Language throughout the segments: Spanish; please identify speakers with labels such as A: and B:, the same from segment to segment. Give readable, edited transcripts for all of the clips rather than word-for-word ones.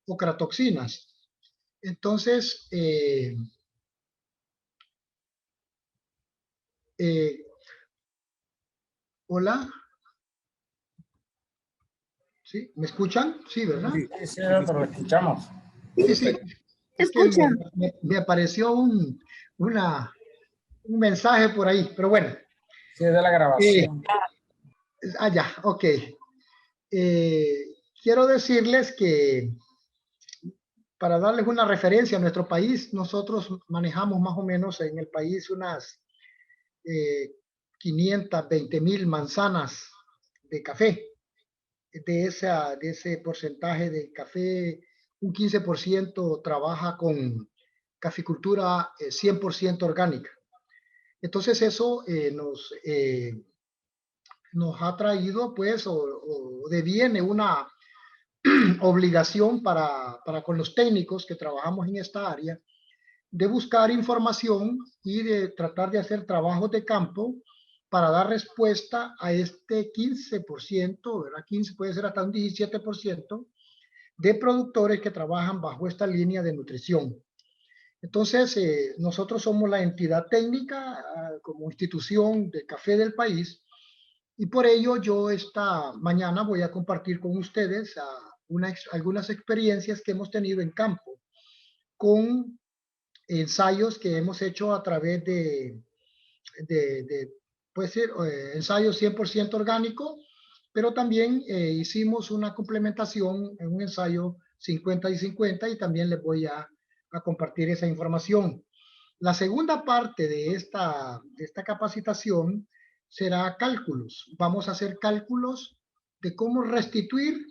A: ocratoxinas. Entonces, hola. ¿Sí? ¿Me escuchan? Sí, ¿verdad?
B: Sí, doctor, lo escuchamos.
A: Sí, sí. Es que me apareció un mensaje por ahí, pero bueno.
B: Sí, es de la grabación.
A: Ya, ok. Quiero decirles que para darles una referencia a nuestro país, nosotros manejamos más o menos en el país unas 520,000 manzanas de café. De ese porcentaje de café, un 15% trabaja con caficultura 100% orgánica. Entonces eso nos ha traído, pues, o deviene una obligación para con los técnicos que trabajamos en esta área, de buscar información y de tratar de hacer trabajos de campo para dar respuesta a este 15%, ¿verdad? 15 puede ser hasta un 17% de productores que trabajan bajo esta línea de nutrición. Entonces, nosotros somos la entidad técnica como institución de café del país y por ello yo esta mañana voy a compartir con ustedes algunas experiencias que hemos tenido en campo con ensayos que hemos hecho a través puede ser ensayos 100% orgánico, pero también hicimos una complementación en un ensayo 50 y 50 y también les voy a compartir esa información. La segunda parte de esta capacitación será cálculos. Vamos a hacer cálculos de cómo restituir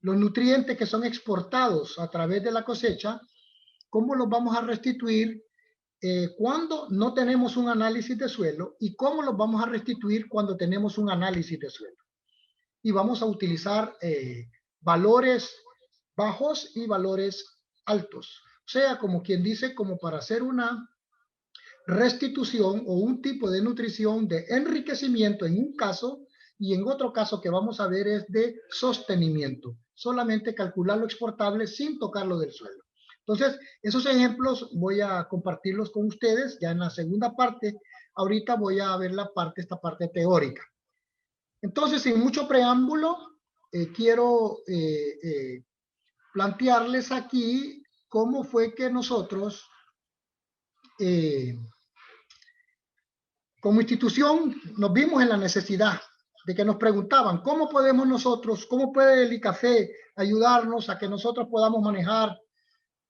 A: los nutrientes que son exportados a través de la cosecha, cómo los vamos a restituir cuando no tenemos un análisis de suelo y cómo los vamos a restituir cuando tenemos un análisis de suelo. Y vamos a utilizar valores bajos y valores altos. O sea, como quien dice, como para hacer una restitución o un tipo de nutrición de enriquecimiento en un caso y en otro caso que vamos a ver es de sostenimiento. Solamente calcular lo exportable sin tocarlo del suelo. Entonces, esos ejemplos voy a compartirlos con ustedes ya en la segunda parte. Ahorita voy a ver esta parte teórica. Entonces, sin mucho preámbulo, quiero plantearles aquí cómo fue que nosotros, como institución, nos vimos en la necesidad de que nos preguntaban, ¿cómo podemos nosotros, cómo puede el ICAFE ayudarnos a que nosotros podamos manejar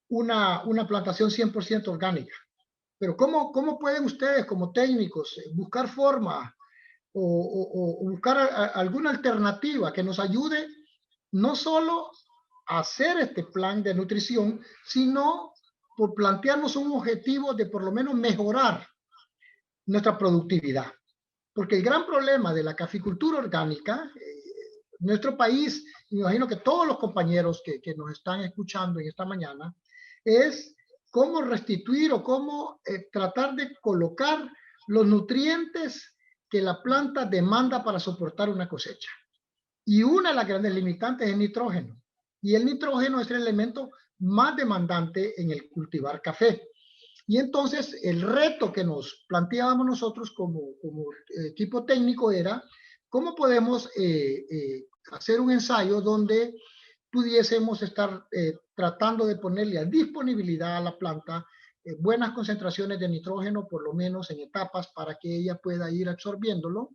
A: una plantación 100% orgánica? Pero ¿cómo pueden ustedes como técnicos buscar forma o buscar alguna alternativa que nos ayude no solo a hacer este plan de nutrición, sino por plantearnos un objetivo de por lo menos mejorar nuestra productividad? Porque el gran problema de la caficultura orgánica, nuestro país, me imagino que todos los compañeros que nos están escuchando en esta mañana, es cómo restituir o cómo tratar de colocar los nutrientes que la planta demanda para soportar una cosecha. Y una de las grandes limitantes es el nitrógeno. Y el nitrógeno es el elemento más demandante en el cultivar café. Y entonces el reto que nos planteábamos nosotros como equipo técnico era cómo podemos hacer un ensayo donde pudiésemos estar tratando de ponerle a disponibilidad a la planta buenas concentraciones de nitrógeno, por lo menos en etapas, para que ella pueda ir absorbiéndolo.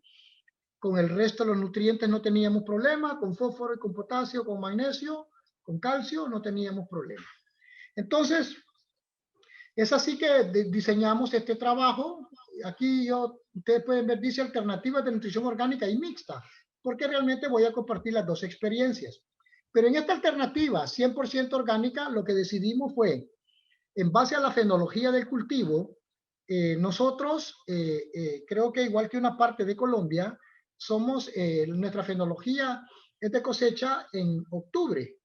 A: Con el resto de los nutrientes no teníamos problema, con fósforo y con potasio, con magnesio, con calcio, no teníamos problema. Entonces, es así que diseñamos este trabajo. Aquí ustedes pueden ver, dice alternativas de nutrición orgánica y mixta, porque realmente voy a compartir las dos experiencias. Pero en esta alternativa 100% orgánica, lo que decidimos fue, en base a la fenología del cultivo, nosotros, creo que igual que una parte de Colombia, nuestra fenología es de cosecha en octubre,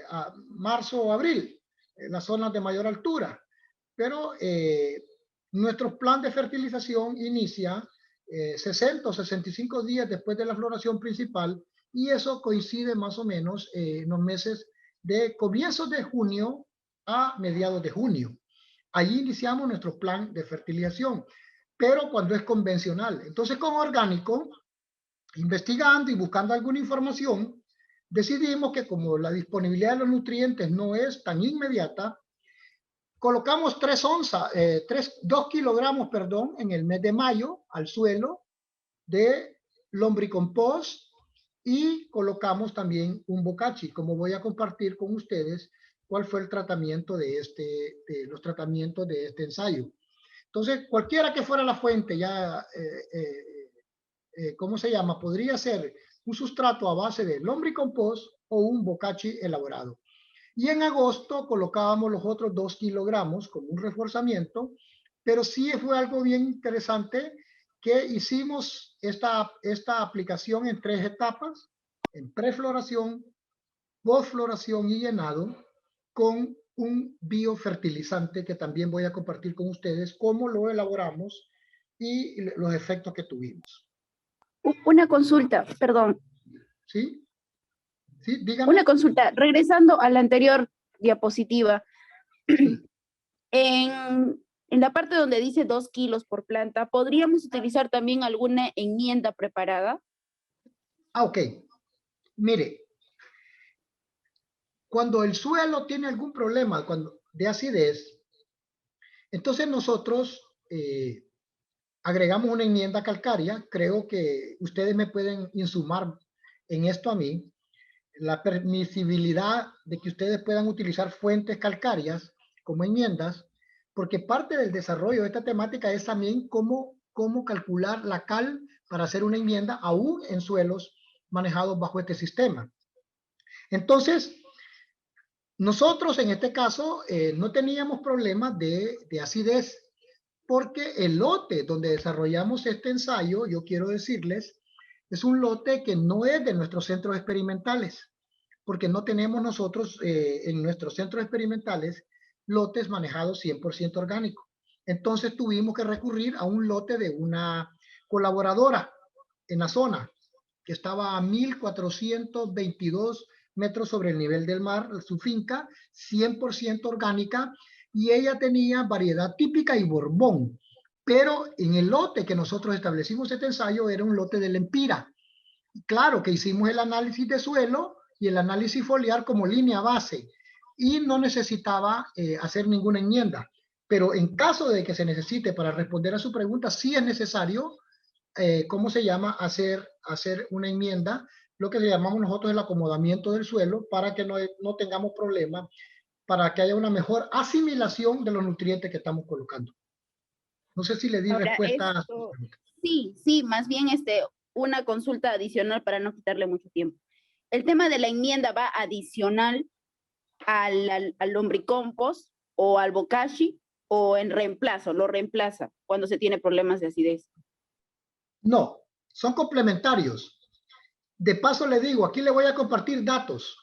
A: a marzo o abril, en las zonas de mayor altura. Pero nuestro plan de fertilización inicia 60 o 65 días después de la floración principal y eso coincide más o menos en los meses de comienzos de junio a mediados de junio. Allí iniciamos nuestro plan de fertilización, pero cuando es convencional. Entonces, con orgánico, investigando y buscando alguna información, decidimos que como la disponibilidad de los nutrientes no es tan inmediata, colocamos 2 kilogramos, perdón, en el mes de mayo al suelo de lombricompost y colocamos también un bocachi, como voy a compartir con ustedes cuál fue el tratamiento de los tratamientos de este ensayo. Entonces, cualquiera que fuera la fuente, ya, ¿cómo se llama? Podría ser un sustrato a base de lombricompost o un bocachi elaborado. Y en agosto colocábamos los otros 2 kilogramos como un reforzamiento, pero sí fue algo bien interesante que hicimos esta aplicación en 3 etapas, en prefloración, postfloración y llenado, con un biofertilizante que también voy a compartir con ustedes cómo lo elaboramos y los efectos que tuvimos.
C: Una consulta, perdón.
A: ¿Sí? ¿Sí? Dígame.
C: Una consulta, regresando a la anterior diapositiva.
A: Sí.
C: En la parte donde dice 2 kilos por planta, ¿podríamos utilizar también alguna enmienda preparada?
A: Ok. Mire, cuando el suelo tiene algún problema de acidez, entonces nosotros agregamos una enmienda calcárea. Creo que ustedes me pueden insumar en esto a mí. La permisibilidad de que ustedes puedan utilizar fuentes calcáreas como enmiendas, porque parte del desarrollo de esta temática es también cómo calcular la cal para hacer una enmienda aún en suelos manejados bajo este sistema. Entonces, nosotros en este caso no teníamos problemas de acidez, porque el lote donde desarrollamos este ensayo, yo quiero decirles, es un lote que no es de nuestros centros experimentales, porque no tenemos nosotros en nuestros centros experimentales lotes manejados 100% orgánicos. Entonces tuvimos que recurrir a un lote de una colaboradora en la zona, que estaba a 1422 metros sobre el nivel del mar, su finca, 100% orgánica, y ella tenía variedad típica y borbón. Pero en el lote que nosotros establecimos este ensayo era un lote de lempira. Claro que hicimos el análisis de suelo y el análisis foliar como línea base y no necesitaba hacer ninguna enmienda. Pero en caso de que se necesite para responder a su pregunta, sí es necesario, ¿cómo se llama? Hacer una enmienda, lo que le llamamos nosotros el acomodamiento del suelo para que no tengamos problemas, para que haya una mejor asimilación de los nutrientes que estamos colocando. No sé si le di respuesta a su pregunta.
C: Sí, más bien una consulta adicional para no quitarle mucho tiempo. ¿El tema de la enmienda va adicional al lombricompost o al bokashi o en reemplazo, lo reemplaza cuando se tiene problemas de acidez?
A: No, son complementarios. De paso le digo, aquí le voy a compartir datos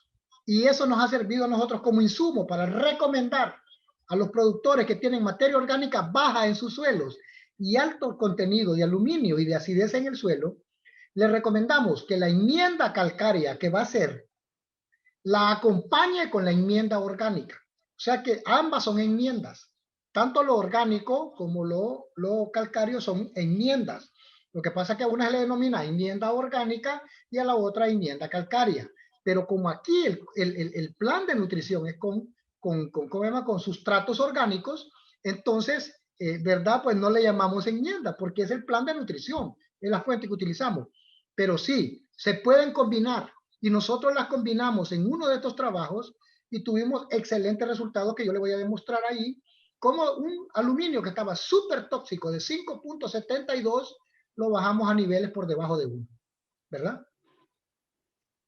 A: y eso nos ha servido a nosotros como insumo para recomendar a los productores que tienen materia orgánica baja en sus suelos y alto contenido de aluminio y de acidez en el suelo. Les recomendamos que la enmienda calcárea que va a hacer la acompañe con la enmienda orgánica. O sea que ambas son enmiendas. Tanto lo orgánico como lo calcáreo son enmiendas. Lo que pasa es que a una se le denomina enmienda orgánica y a la otra enmienda calcárea. Pero como aquí el plan de nutrición es con sustratos orgánicos, entonces, ¿verdad? Pues no le llamamos enmienda porque es el plan de nutrición, es la fuente que utilizamos. Pero sí, se pueden combinar y nosotros las combinamos en uno de estos trabajos y tuvimos excelentes resultados que yo le voy a demostrar ahí, como un aluminio que estaba súper tóxico de 5.72 lo bajamos a niveles por debajo de 1, ¿verdad?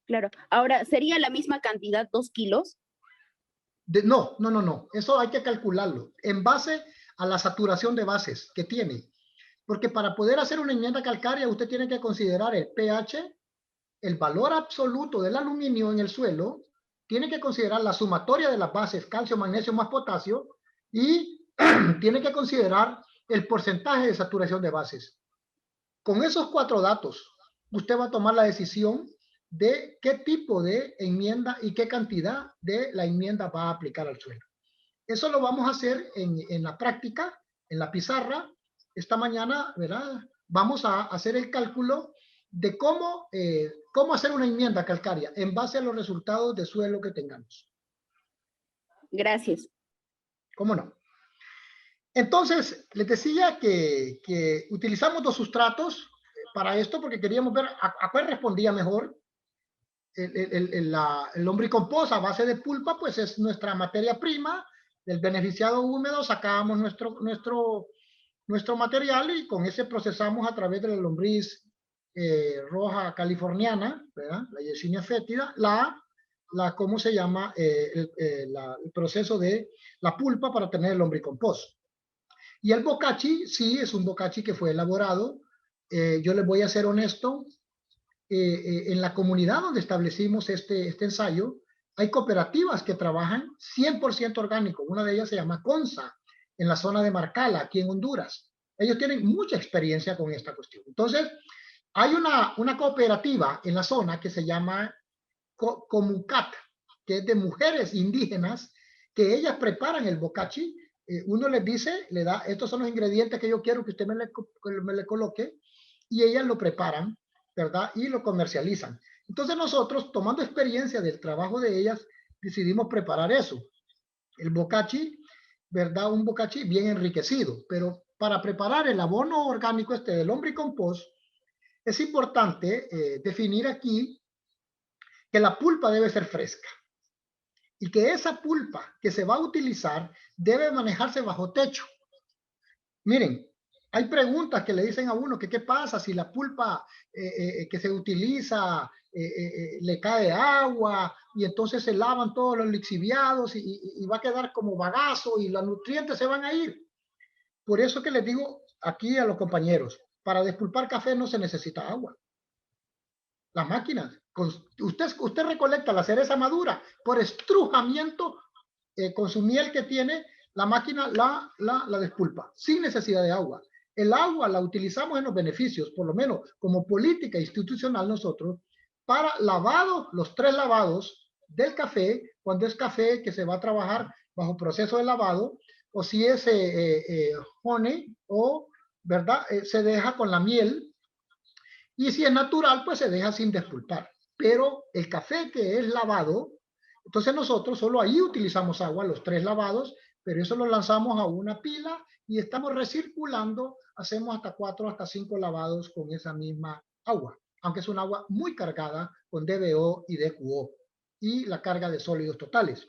C: Claro. Ahora, ¿sería la misma cantidad, 2 kilos?
A: No. Eso hay que calcularlo en base a la saturación de bases que tiene. Porque para poder hacer una enmienda calcárea, usted tiene que considerar el pH, el valor absoluto del aluminio en el suelo, tiene que considerar la sumatoria de las bases, calcio, magnesio más potasio, y tiene que considerar el porcentaje de saturación de bases. Con esos 4 datos, usted va a tomar la decisión de qué tipo de enmienda y qué cantidad de la enmienda va a aplicar al suelo. Eso lo vamos a hacer en la práctica, en la pizarra. Esta mañana, ¿verdad? Vamos a hacer el cálculo de cómo hacer una enmienda calcárea en base a los resultados de suelo que tengamos.
C: Gracias.
A: ¿Cómo no? Entonces, les decía que utilizamos dos sustratos para esto porque queríamos ver a cuál respondía mejor. El lombricompost a base de pulpa, pues es nuestra materia prima. Del beneficiado húmedo sacábamos nuestro material y con ese procesamos a través de la lombriz roja californiana, ¿verdad? La Yersinia fétida, ¿cómo se llama? El proceso de la pulpa para tener el lombricompost. Y el bokashi, sí, es un bokashi que fue elaborado. Yo les voy a ser honesto, en la comunidad donde establecimos este ensayo, hay cooperativas que trabajan 100% orgánico. Una de ellas se llama CONSA, en la zona de Marcala, aquí en Honduras. Ellos tienen mucha experiencia con esta cuestión. Entonces, hay una cooperativa en la zona que se llama Comucat, que es de mujeres indígenas, que ellas preparan el bokashi. Uno les dice, le da, estos son los ingredientes que yo quiero que usted me le coloque, y ellas lo preparan, ¿verdad? Y lo comercializan. Entonces nosotros, tomando experiencia del trabajo de ellas, decidimos preparar eso. El bokashi, ¿verdad? Un bokashi bien enriquecido. Pero para preparar el abono orgánico del lombricompost, es importante definir aquí que la pulpa debe ser fresca. Y que esa pulpa que se va a utilizar debe manejarse bajo techo. Miren, hay preguntas que le dicen a uno que qué pasa si la pulpa que se utiliza le cae agua y entonces se lavan todos los lixiviados y va a quedar como bagazo y los nutrientes se van a ir. Por eso que les digo aquí a los compañeros, para despulpar café no se necesita agua. Las máquinas, usted recolecta la cereza madura por estrujamiento con su miel que tiene, la máquina la despulpa sin necesidad de agua. El agua la utilizamos en los beneficios, por lo menos como política institucional nosotros, para lavado, los 3 lavados del café, cuando es café que se va a trabajar bajo proceso de lavado, o si es honey, o, ¿verdad? Se deja con la miel, y si es natural, pues se deja sin despulpar. Pero el café que es lavado, entonces nosotros solo ahí utilizamos agua, los 3 lavados, pero eso lo lanzamos a una pila y estamos recirculando, hacemos hasta 4, hasta 5 lavados con esa misma agua, aunque es un agua muy cargada con DBO y DQO y la carga de sólidos totales.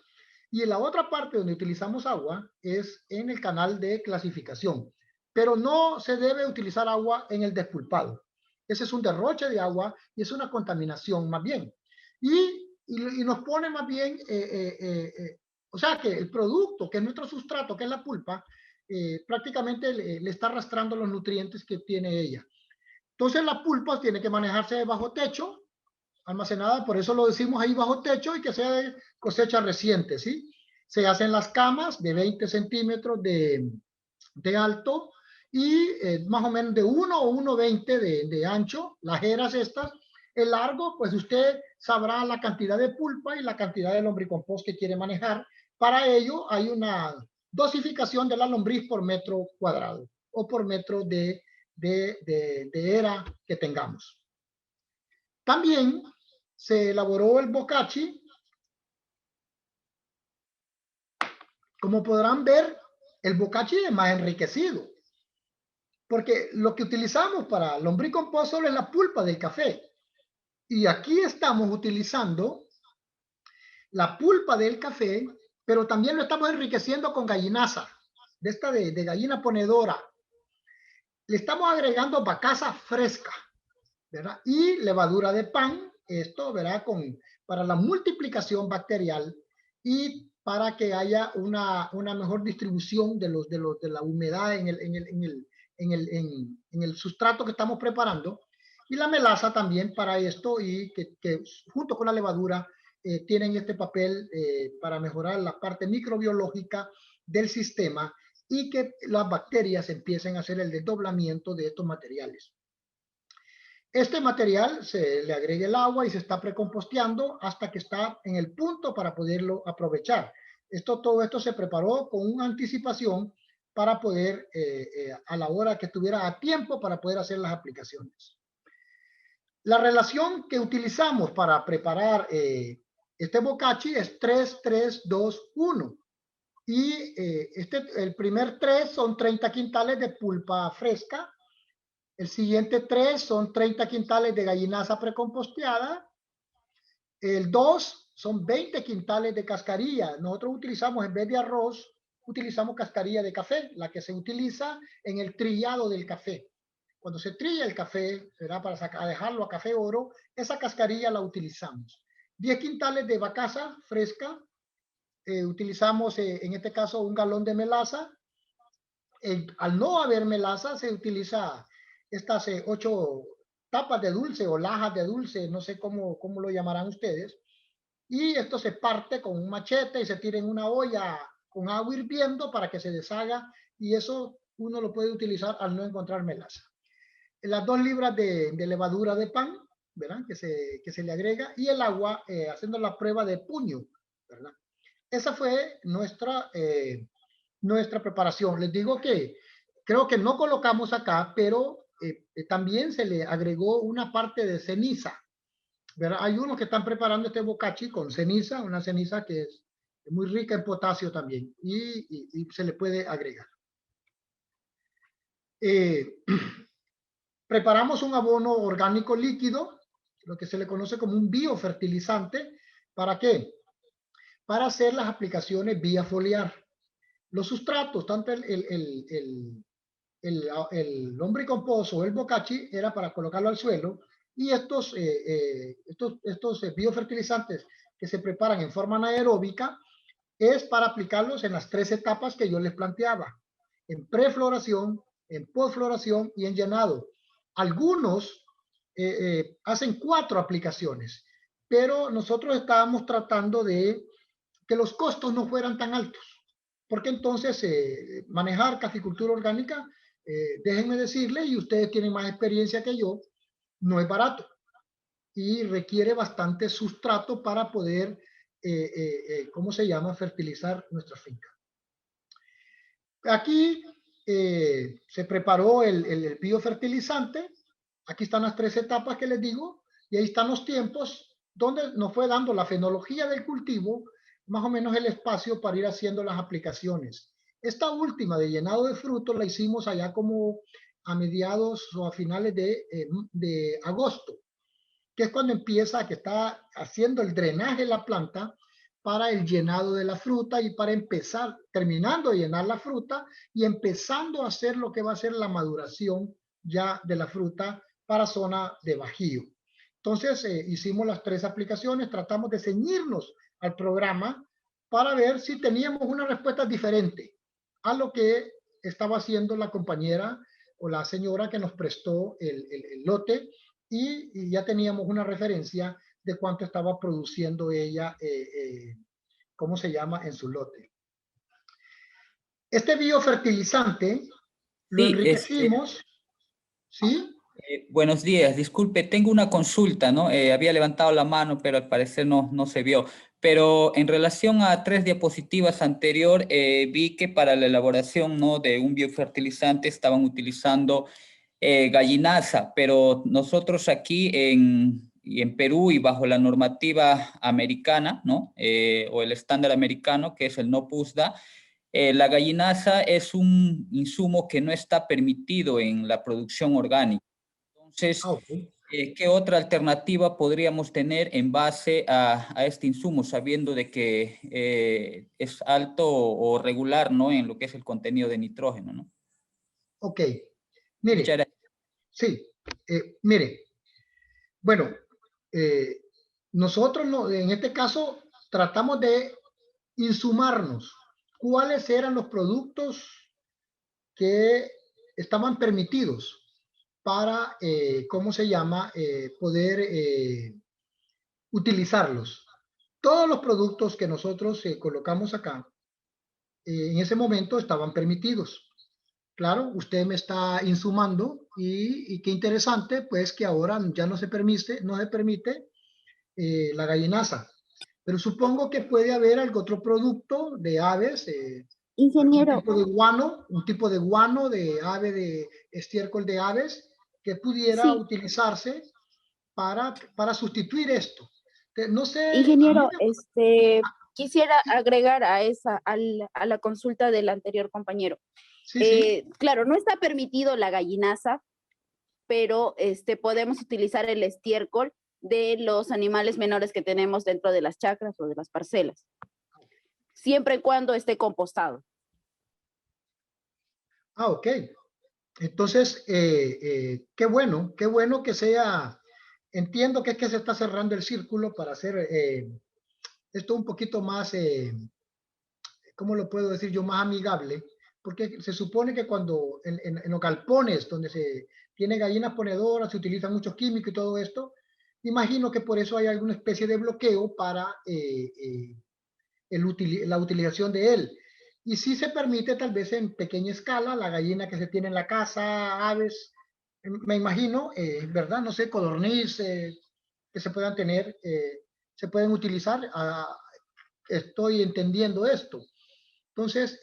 A: Y en la otra parte donde utilizamos agua es en el canal de clasificación, pero no se debe utilizar agua en el despulpado. Ese es un derroche de agua y es una contaminación más bien. Y nos pone más bien, o sea que el producto, que es nuestro sustrato, que es la pulpa, prácticamente le está arrastrando los nutrientes que tiene ella. Entonces la pulpa tiene que manejarse bajo techo, almacenada, por eso lo decimos ahí bajo techo y que sea de cosecha reciente, ¿sí? Se hacen las camas de 20 centímetros de alto y más o menos de 1 o 1,20 de ancho, las eras estas. El largo, pues usted sabrá la cantidad de pulpa y la cantidad de lombricompost que quiere manejar. Para ello hay una dosificación de la lombriz por metro cuadrado o por metro de era que tengamos. También se elaboró el bokashi. Como podrán ver, el bokashi es más enriquecido, porque lo que utilizamos para lombricompost solo es la pulpa del café. Y aquí estamos utilizando la pulpa del café, pero también lo estamos enriqueciendo con gallinaza, de esta de gallina ponedora. Le estamos agregando bacasa fresca, ¿verdad? Y levadura de pan, esto, ¿verdad? Para la multiplicación bacterial y para que haya una mejor distribución de la humedad en el sustrato que estamos preparando. Y la melaza también para esto y que junto con la levadura tienen este papel para mejorar la parte microbiológica del sistema y que las bacterias empiecen a hacer el desdoblamiento de estos materiales. Este material se le agrega el agua y se está precomposteando hasta que está en el punto para poderlo aprovechar. Todo esto se preparó con una anticipación para poder, a la hora que estuviera a tiempo, para poder hacer las aplicaciones. La relación que utilizamos para preparar este bokashi es 3-3-2-1. Y el primer 3 son 30 quintales de pulpa fresca. El siguiente 3 son 30 quintales de gallinaza precomposteada. El 2 son 20 quintales de cascarilla. Nosotros utilizamos, en vez de arroz, utilizamos cascarilla de café, la que se utiliza en el trillado del café. Cuando se trilla el café, será para dejarlo a café oro, esa cascarilla la utilizamos. 10 quintales de bacaza fresca. Utilizamos, en este caso, un galón de melaza. Al no haber melaza, se utiliza estas 8 tapas de dulce o lajas de dulce, no sé cómo lo llamarán ustedes. Y esto se parte con un machete y se tira en una olla con agua hirviendo para que se deshaga, y eso uno lo puede utilizar al no encontrar melaza. Las 2 libras de levadura de pan, ¿verdad? Que se le agrega, y el agua, haciendo la prueba de puño, ¿verdad? Esa fue nuestra preparación. Les digo que creo que no colocamos acá, pero también se le agregó una parte de ceniza, ¿verdad? Hay unos que están preparando este bokashi con ceniza, una ceniza que es muy rica en potasio también, y se le puede agregar. Preparamos un abono orgánico líquido, lo que se le conoce como un biofertilizante. ¿Para qué? Para hacer las aplicaciones vía foliar. Los sustratos, tanto el lombricompost o el bokashi, era para colocarlo al suelo, y estos biofertilizantes que se preparan en forma anaeróbica es para aplicarlos en las 3 etapas que yo les planteaba: en prefloración, en postfloración y en llenado. Algunos hacen 4 aplicaciones, pero nosotros estábamos tratando de que los costos no fueran tan altos, porque entonces manejar caficultura orgánica, déjenme decirle, y ustedes tienen más experiencia que yo, no es barato y requiere bastante sustrato para poder, ¿cómo se llama?, fertilizar nuestra finca. Aquí se preparó el biofertilizante. Aquí están las 3 etapas que les digo, y ahí están los tiempos donde nos fue dando la fenología del cultivo, más o menos el espacio para ir haciendo las aplicaciones. Esta última de llenado de frutos la hicimos allá como a mediados o a finales de agosto, que es cuando empieza, que está haciendo el drenaje de la planta para el llenado de la fruta, y para empezar, terminando de llenar la fruta y empezando a hacer lo que va a ser la maduración ya de la fruta para zona de bajío. Entonces hicimos las 3 aplicaciones, tratamos de ceñirnos al programa para ver si teníamos una respuesta diferente a lo que estaba haciendo la compañera o la señora que nos prestó el lote, y ya teníamos una referencia de cuánto estaba produciendo ella, ¿cómo se llama?, en su lote. Este biofertilizante lo enriquecimos, ¿sí?
D: Buenos días, disculpe, tengo una consulta, ¿no? Había levantado la mano, pero al parecer no se vio. Pero en relación a 3 diapositivas anterior, vi que para la elaboración, ¿no?, de un biofertilizante estaban utilizando gallinaza, pero nosotros aquí en Perú, y bajo la normativa americana, ¿no?, o el estándar americano, que es el no PUSDA, la gallinaza es un insumo que no está permitido en la producción orgánica. Entonces, ¿qué otra alternativa podríamos tener en base a este insumo, sabiendo de que es alto o regular, ¿no?, en lo que es el contenido de nitrógeno, ¿no?
A: Ok, mire, sí, mire, bueno, nosotros en este caso tratamos de insumarnos cuáles eran los productos que estaban permitidos para, ¿cómo se llama?, poder utilizarlos. Todos los productos que nosotros colocamos acá, en ese momento estaban permitidos. claro, usted me está insumando y qué interesante, pues que ahora ya no se permite la gallinaza. Pero supongo que puede haber algún otro producto de aves, algún
C: Ingeniero,
A: tipo de guano de ave, de estiércol de aves, que pudiera
C: sí,
A: utilizarse para sustituir esto. No sé, a mí
C: ingeniero,
A: me...
C: quisiera
A: Sí,
C: agregar a a la consulta del anterior compañero.
A: sí, sí.
C: Claro, no está permitido la gallinaza, pero podemos utilizar el estiércol de los animales menores que tenemos dentro de las chacras o de las parcelas, siempre y cuando esté compostado.
A: Ah, ok. Entonces, qué bueno que sea, entiendo que es que se está cerrando el círculo para hacer esto un poquito más, ¿cómo lo puedo decir yo? Más amigable, porque se supone que cuando en los galpones donde se tiene gallinas ponedoras, se utilizan muchos químicos y todo esto, imagino que por eso hay alguna especie de bloqueo para la utilización de él. Y sí se permite tal vez en pequeña escala la gallina que se tiene en la casa, aves, me imagino, ¿verdad? No sé, codorniz que se puedan tener, se pueden utilizar. Estoy entendiendo esto. Entonces,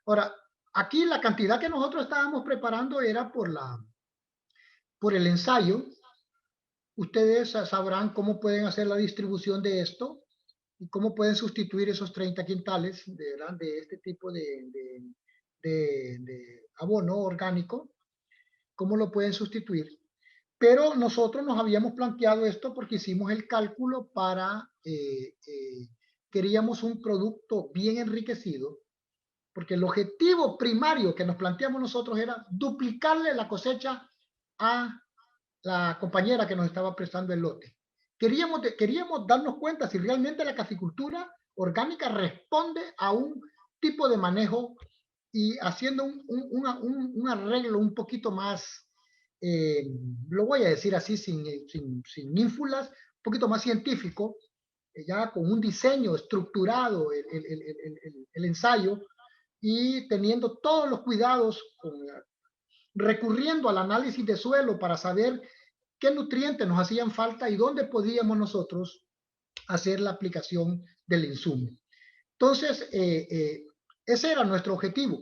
A: ahora, aquí la cantidad que nosotros estábamos preparando era por el ensayo. Ustedes sabrán cómo pueden hacer la distribución de esto y cómo pueden sustituir esos 30 quintales de este tipo de abono orgánico, cómo lo pueden sustituir. Pero nosotros nos habíamos planteado esto porque hicimos el cálculo para, queríamos un producto bien enriquecido, porque el objetivo primario que nos planteamos nosotros era duplicarle la cosecha a la compañera que nos estaba prestando el lote. Queríamos darnos cuenta si realmente la caficultura orgánica responde a un tipo de manejo y haciendo un arreglo un poquito más, lo voy a decir así sin ínfulas, un poquito más científico, ya con un diseño estructurado, el ensayo, y teniendo todos los cuidados, recurriendo al análisis de suelo para saber qué nutrientes nos hacían falta y dónde podíamos nosotros hacer la aplicación del insumo. Entonces, ese era nuestro objetivo.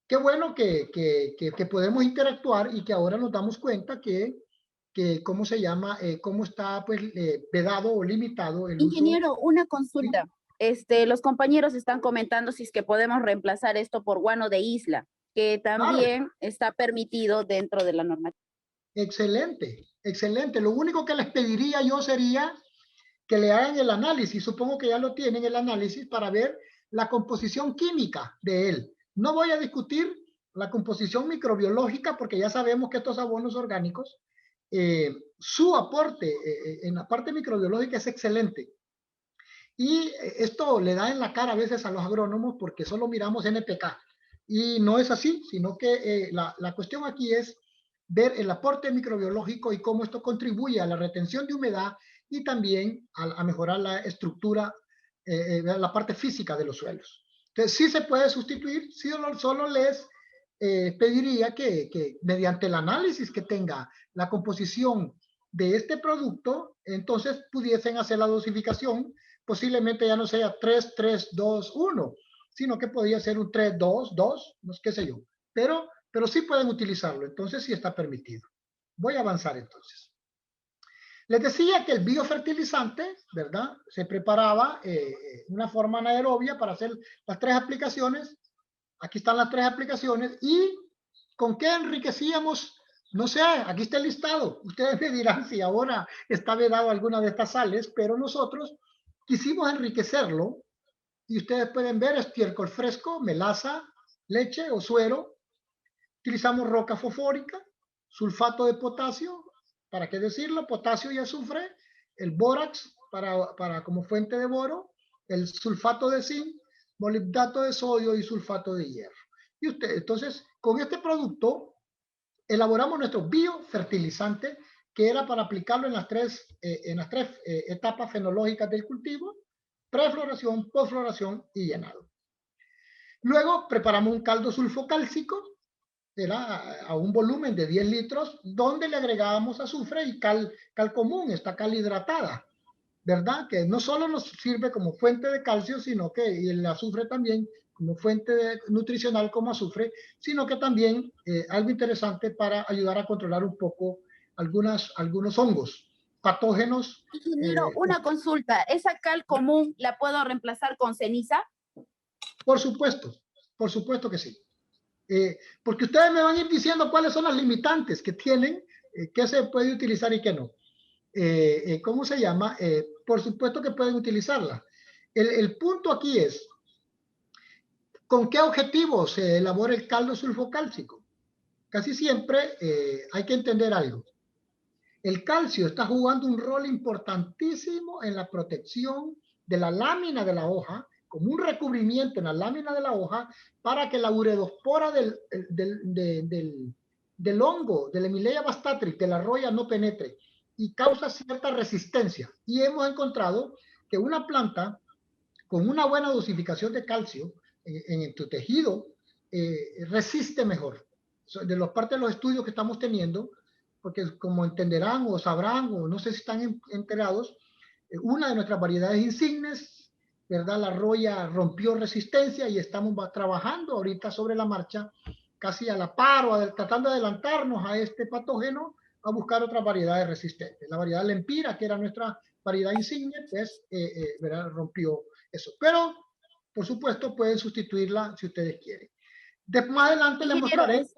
A: Qué bueno que podemos interactuar y que ahora nos damos cuenta que ¿cómo se llama? Cómo está pues vedado o limitado el uso.
C: Ingeniero, una
A: ¿Sí?
C: consulta. Los compañeros están comentando si es que podemos reemplazar esto por guano de isla, que
A: Claro,
C: también está permitido dentro de la normativa.
A: excelente, excelente. Lo único que les pediría yo sería que le hagan el análisis, supongo que ya lo tienen el análisis para ver la composición química de él. No voy a discutir la composición microbiológica porque ya sabemos que estos abonos orgánicos, su aporte en la parte microbiológica es excelente. Y esto le da en la cara a veces a los agrónomos porque solo miramos NPK. Y no es así, sino que la cuestión aquí es ver el aporte microbiológico y cómo esto contribuye a la retención de humedad y también a mejorar la estructura, la parte física de los suelos. Entonces, sí se puede sustituir, sí, solo les pediría que mediante el análisis que tenga la composición de este producto, entonces pudiesen hacer la dosificación. Posiblemente ya no sea 3, 3, 2, 1, sino que podría ser un 3, 2, 2, no sé qué sé yo. Pero sí pueden utilizarlo, entonces sí está permitido. Voy a avanzar entonces. Les decía que el biofertilizante, ¿verdad? Se preparaba una forma anaerobia para hacer las 3 aplicaciones. Aquí están las 3 aplicaciones. ¿Y con qué enriquecíamos? No sé, aquí está el listado. Ustedes me dirán si ahora está vedado alguna de estas sales, pero nosotros quisimos enriquecerlo y ustedes pueden ver estiércol fresco, melaza, leche o suero. Utilizamos roca fosfórica, sulfato de potasio, ¿para qué decirlo? Potasio y azufre, el bórax para como fuente de boro, el sulfato de zinc, molibdato de sodio y sulfato de hierro. Y entonces, con este producto elaboramos nuestro biofertilizante que era para aplicarlo en las tres etapas fenológicas del cultivo: prefloración, postfloración y llenado. Luego preparamos un caldo sulfocálcico, era a un volumen de 10 litros, donde le agregábamos azufre y cal común, esta cal hidratada, ¿verdad? Que no solo nos sirve como fuente de calcio, sino que y el azufre también como fuente nutricional como azufre, sino que también algo interesante para ayudar a controlar un poco algunos hongos patógenos.
C: Ingeniero, una consulta, ¿esa cal común la puedo reemplazar con ceniza?
A: Por supuesto que sí. Porque ustedes me van a ir diciendo cuáles son las limitantes que tienen, qué se puede utilizar y qué no. ¿Cómo se llama? Por supuesto que pueden utilizarla. El punto aquí es, ¿con qué objetivo se elabora el caldo sulfocálcico? Casi siempre hay que entender algo. El calcio está jugando un rol importantísimo en la protección de la lámina de la hoja, como un recubrimiento en la lámina de la hoja, para que la uredospora del hongo, de la Emileia bastatrix, de la roya, no penetre y causa cierta resistencia. Y hemos encontrado que una planta con una buena dosificación de calcio en tu tejido resiste mejor. De los partes de los estudios que estamos teniendo, porque como entenderán o sabrán, o no sé si están enterados, una de nuestras variedades insignes, ¿verdad? La roya rompió resistencia y estamos trabajando ahorita sobre la marcha, casi a la par o tratando de adelantarnos a este patógeno, a buscar otras variedades resistentes. La variedad Lempira, que era nuestra variedad insignia, pues, ¿verdad? Rompió eso. Pero, por supuesto, pueden sustituirla si ustedes quieren. Más adelante les mostraré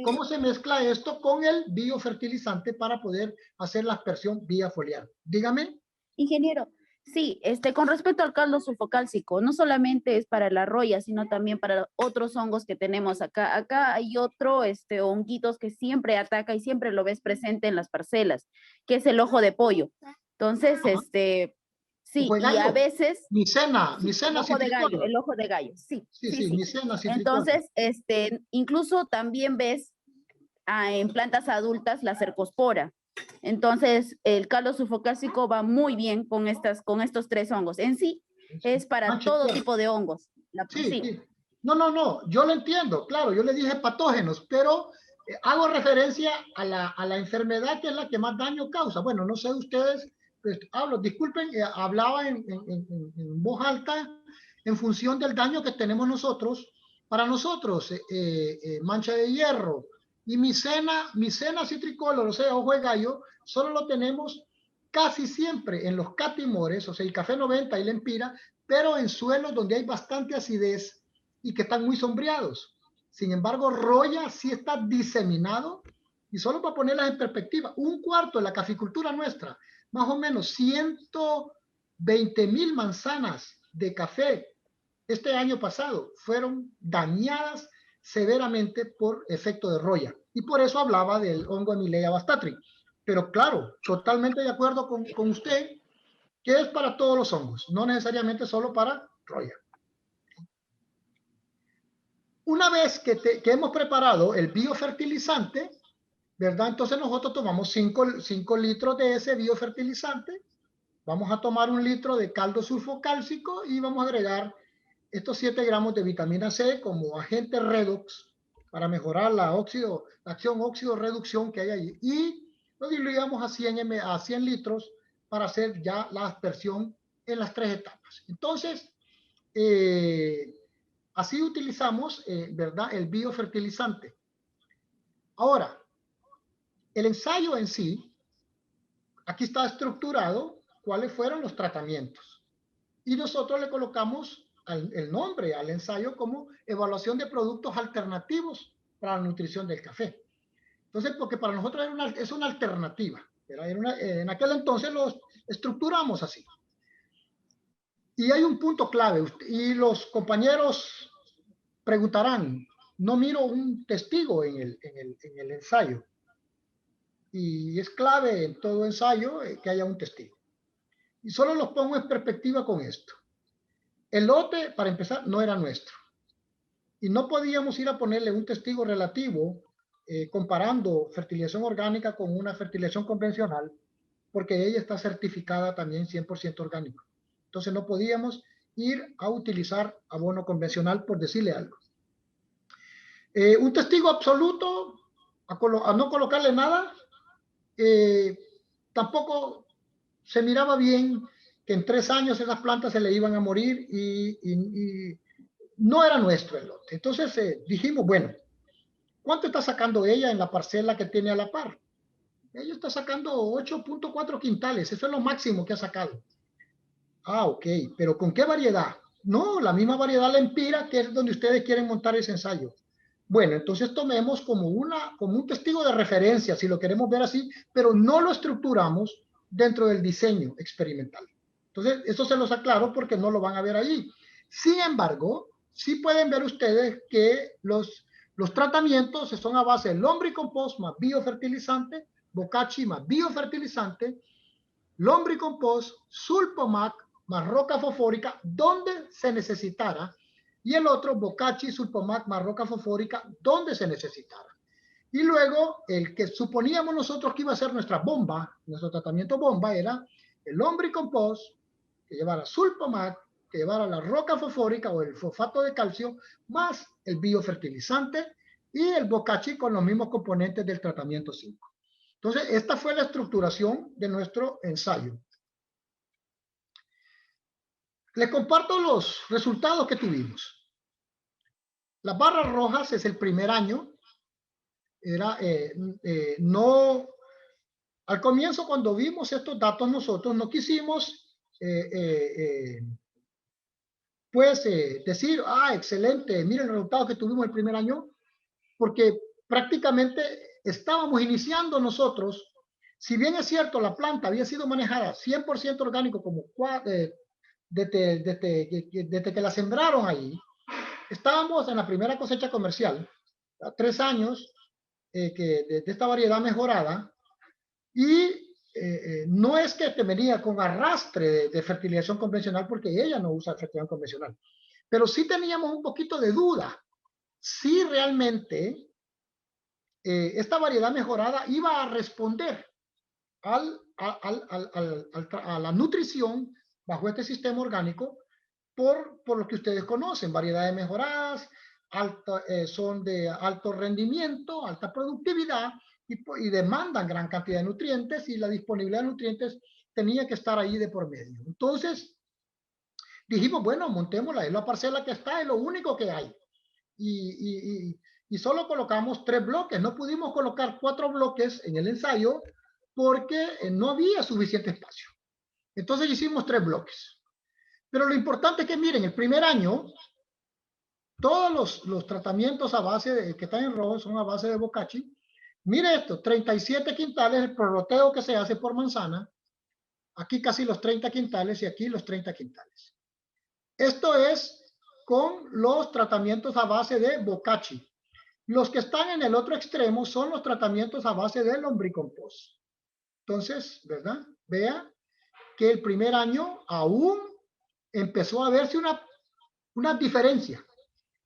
A: cómo se mezcla esto con el biofertilizante para poder hacer la aspersión vía foliar. Dígame.
C: Ingeniero, sí, con respecto al caldo sulfocálcico, no solamente es para la roya, sino también para otros hongos que tenemos acá. Acá hay otro, honguitos que siempre ataca y siempre lo ves presente en las parcelas, que es el ojo de pollo. Entonces, sí, y a veces...
A: Micena
C: el ojo de gallo, el ojo de gallo, sí.
A: Sí. Micena citricola.
C: Entonces, incluso también ves en plantas adultas la cercospora. Entonces, el caldo sulfocálcico va muy bien con estos tres hongos. En sí, es para todo tipo de hongos.
A: Sí. No, yo lo entiendo, claro, yo le dije patógenos, pero hago referencia a la enfermedad que es la que más daño causa. Bueno, no sé ustedes, pues, disculpen, hablaba en voz alta en función del daño que tenemos nosotros. Para nosotros, mancha de hierro y micena citricolor, o sea, ojo de gallo, solo lo tenemos casi siempre en los catimores, o sea, el café 90 y la empira, pero en suelos donde hay bastante acidez y que están muy sombreados. Sin embargo, roya sí está diseminado, y solo para ponerlas en perspectiva, un cuarto de la caficultura nuestra, más o menos 120,000 manzanas de café este año pasado fueron dañadas severamente por efecto de roya. Y por eso hablaba del hongo Emileia bastatrix. Pero claro, totalmente de acuerdo con usted, que es para todos los hongos, no necesariamente solo para roya. Una vez que hemos preparado el biofertilizante, ¿verdad? Entonces nosotros tomamos 5 litros de ese biofertilizante, vamos a tomar 1 litro de caldo sulfocálcico y vamos a agregar estos 7 gramos de vitamina C como agente redox para mejorar la acción óxido-reducción que hay allí. Y lo diluíamos a 100 litros para hacer ya la aspersión en las 3 etapas. Entonces, así utilizamos, ¿verdad?, el biofertilizante. Ahora, el ensayo en sí, aquí está estructurado cuáles fueron los tratamientos. Y nosotros le colocamos el nombre al ensayo como evaluación de productos alternativos para la nutrición del café. Entonces, porque para nosotros es una alternativa. En aquel entonces los estructuramos así. Y hay un punto clave, y los compañeros preguntarán, no miro un testigo en el ensayo. Y es clave en todo ensayo que haya un testigo. Y solo los pongo en perspectiva con esto. El lote, para empezar, no era nuestro. Y no podíamos ir a ponerle un testigo relativo comparando fertilización orgánica con una fertilización convencional, porque ella está certificada también 100% orgánico. Entonces no podíamos, ir a utilizar abono convencional, por decirle algo. Un testigo absoluto a no colocarle nada, tampoco se miraba bien que en 3 años esas plantas se le iban a morir y no era nuestro el lote. Entonces dijimos, bueno, ¿cuánto está sacando ella en la parcela que tiene a la par? Ella está sacando 8.4 quintales, eso es lo máximo que ha sacado. Ah, ok, pero ¿con qué variedad? No, la misma variedad la Empira, que es donde ustedes quieren montar ese ensayo. Bueno, entonces tomemos como un testigo de referencia, si lo queremos ver así, pero no lo estructuramos dentro del diseño experimental. Entonces, eso se los aclaro porque no lo van a ver ahí. Sin embargo, sí pueden ver ustedes que los tratamientos son a base de lombricompost más biofertilizante, bokashi más biofertilizante, lombricompost, sulpomac más roca fosfórica, donde se necesitara, y el otro, bokashi, sulpomac más roca fosfórica, donde se necesitara. Y luego, el que suponíamos nosotros que iba a ser nuestra bomba, nuestro tratamiento bomba, era el lombricompost, que llevara sulpomac, que llevara la roca fosfórica o el fosfato de calcio, más el biofertilizante y el bokashi con los mismos componentes del tratamiento 5. Entonces, esta fue la estructuración de nuestro ensayo. Les comparto los resultados que tuvimos. Las barras rojas es el primer año. No, al comienzo, cuando vimos estos datos, nosotros no quisimos decir, excelente, miren el resultado que tuvimos el primer año, porque prácticamente estábamos iniciando nosotros. Si bien es cierto, la planta había sido manejada 100% orgánico como desde que la sembraron ahí, estábamos en la primera cosecha comercial, 3 años de esta variedad mejorada, y no es que te venía con arrastre de fertilización convencional, porque ella no usa fertilización convencional, pero sí teníamos un poquito de duda si realmente esta variedad mejorada iba a responder a la nutrición bajo este sistema orgánico por lo que ustedes conocen, variedades mejoradas, son de alto rendimiento, alta productividad y demandan gran cantidad de nutrientes, y la disponibilidad de nutrientes tenía que estar ahí de por medio. Entonces dijimos, bueno, montémosla, es la parcela que está, es lo único que hay. Y solo colocamos 3 bloques, no pudimos colocar 4 bloques en el ensayo porque no había suficiente espacio. Entonces hicimos 3 bloques. Pero lo importante es que miren, el primer año, todos los tratamientos a base que están en rojo son a base de bokashi. Mire esto, 37 quintales, el prorroteo que se hace por manzana. Aquí casi los 30 quintales y aquí los 30 quintales. Esto es con los tratamientos a base de bokashi. Los que están en el otro extremo son los tratamientos a base de lombricompost. Entonces, ¿verdad? Vea que el primer año aún empezó a verse una diferencia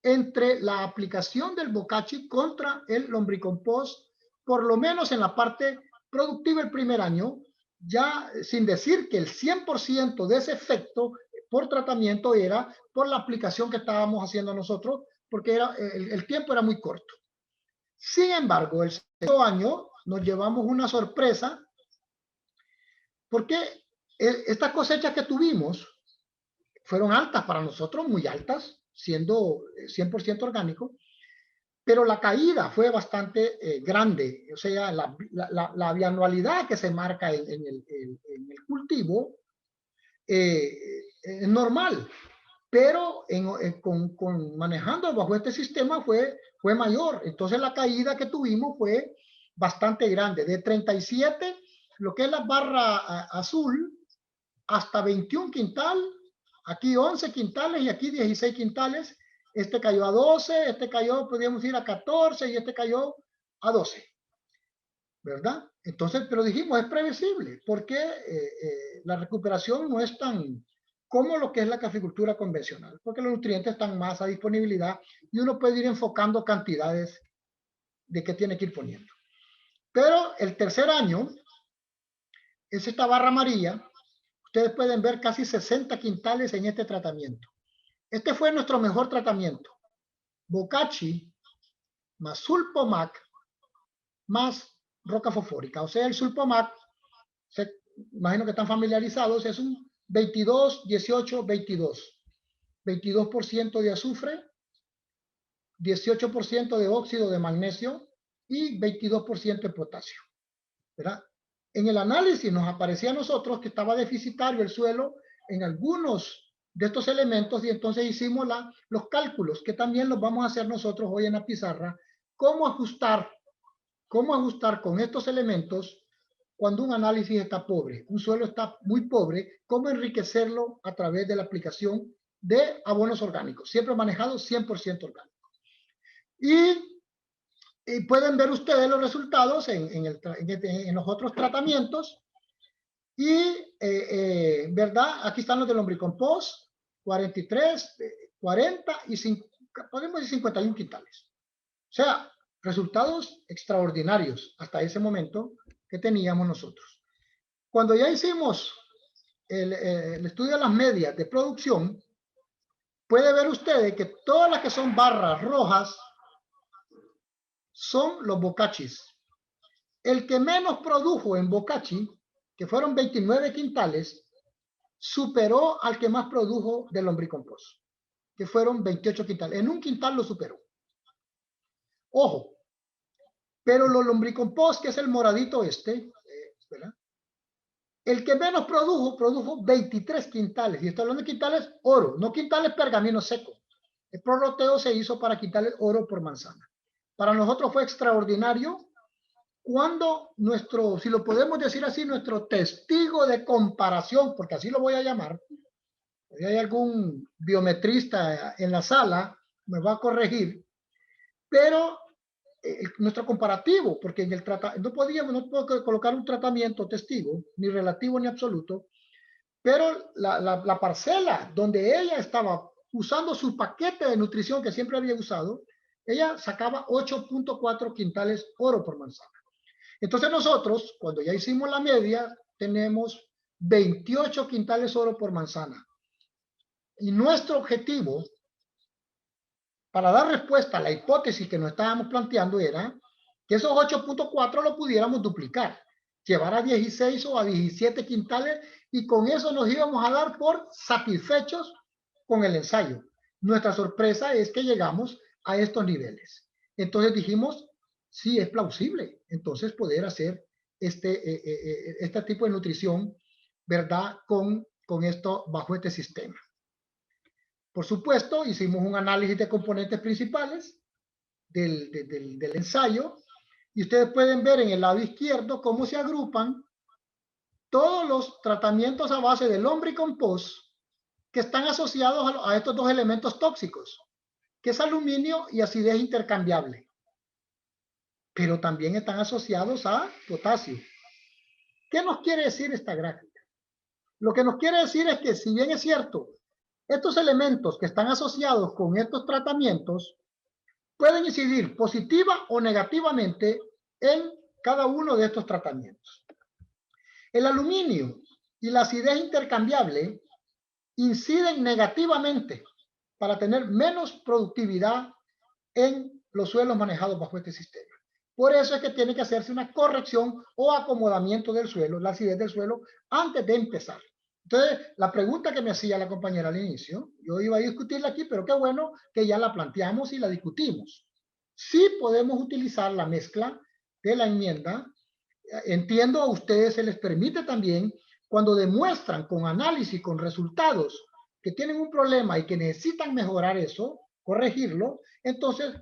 A: entre la aplicación del bokashi contra el lombricompost, por lo menos en la parte productiva el primer año, ya sin decir que el 100% de ese efecto por tratamiento era por la aplicación que estábamos haciendo nosotros, porque el tiempo era muy corto. Sin embargo, el segundo año nos llevamos una sorpresa, porque estas cosechas que tuvimos fueron altas para nosotros, muy altas, siendo 100% orgánico, pero la caída fue bastante grande. O sea, la bianualidad que se marca en el cultivo es normal, pero manejando bajo este sistema fue mayor. Entonces la caída que tuvimos fue bastante grande, de 37, lo que es la barra azul, hasta 21 quintal, aquí 11 quintales y aquí 16 quintales. Este cayó a 12, este cayó, podríamos ir a 14 y este cayó a 12, ¿verdad? Entonces, pero dijimos, es previsible, porque la recuperación no es tan como lo que es la caficultura convencional, porque los nutrientes están más a disponibilidad y uno puede ir enfocando cantidades de que tiene que ir poniendo. Pero el tercer año es esta barra amarilla. Ustedes pueden ver casi 60 quintales en este tratamiento. Este fue nuestro mejor tratamiento. Bokashi más Sulpomac más roca fosfórica. O sea, el Sulpomac, imagino que están familiarizados, es un 22, 18, 22. 22% de azufre, 18% de óxido de magnesio y 22% de potasio, ¿verdad? En el análisis nos aparecía a nosotros que estaba deficitario el suelo en algunos de estos elementos y entonces hicimos los cálculos que también los vamos a hacer nosotros hoy en la pizarra. ¿Cómo ajustar con estos elementos cuando un análisis está pobre? Un suelo está muy pobre, ¿cómo enriquecerlo a través de la aplicación de abonos orgánicos? Siempre manejados 100% orgánicos. Y pueden ver ustedes los resultados en los otros tratamientos. Y, ¿verdad? Aquí están los del lombricompost, 43, 40 y 5, podemos decir 51 quintales. O sea, resultados extraordinarios hasta ese momento que teníamos nosotros. Cuando ya hicimos el estudio de las medias de producción, puede ver ustedes que todas las que son barras rojas son los bocachis. El que menos produjo en bocachi, que fueron 29 quintales, superó al que más produjo del lombricompost, que fueron 28 quintales. En un quintal lo superó. Ojo, pero los lombricompost, que es el moradito ¿verdad? El que menos produjo 23 quintales. Y estoy hablando de quintales oro, no quintales pergamino seco. El prorroteo se hizo para quintales oro por manzana. Para nosotros fue extraordinario cuando si lo podemos decir así, nuestro testigo de comparación, porque así lo voy a llamar, si hay algún biometrista en la sala, me va a corregir, pero nuestro comparativo, porque en el no puedo colocar un tratamiento testigo, ni relativo ni absoluto, pero la parcela donde ella estaba usando su paquete de nutrición que siempre había usado, ella sacaba 8.4 quintales oro por manzana. Entonces nosotros, cuando ya hicimos la media, tenemos 28 quintales oro por manzana. Y nuestro objetivo, para dar respuesta a la hipótesis que nos estábamos planteando, era que esos 8.4 lo pudiéramos duplicar, llevar a 16 o a 17 quintales, y con eso nos íbamos a dar por satisfechos con el ensayo. Nuestra sorpresa es que llegamos a estos niveles. Entonces dijimos, sí, es plausible, entonces poder hacer este tipo de nutrición, ¿verdad? Con esto, bajo este sistema. Por supuesto, hicimos un análisis de componentes principales del ensayo, y ustedes pueden ver en el lado izquierdo cómo se agrupan todos los tratamientos a base de lombricompost que están asociados a estos dos elementos tóxicos, que es aluminio y acidez intercambiable. Pero también están asociados a potasio. ¿Qué nos quiere decir esta gráfica? Lo que nos quiere decir es que, si bien es cierto, estos elementos que están asociados con estos tratamientos pueden incidir positiva o negativamente en cada uno de estos tratamientos. El aluminio y la acidez intercambiable inciden negativamente para tener menos productividad en los suelos manejados bajo este sistema. Por eso es que tiene que hacerse una corrección o acomodamiento del suelo, la acidez del suelo, antes de empezar. Entonces, la pregunta que me hacía la compañera al inicio, yo iba a discutirla aquí, pero qué bueno que ya la planteamos y la discutimos. Sí podemos utilizar la mezcla de la enmienda. Entiendo, a ustedes se les permite también, cuando demuestran con análisis, con resultados, que tienen un problema y que necesitan mejorar eso, corregirlo, entonces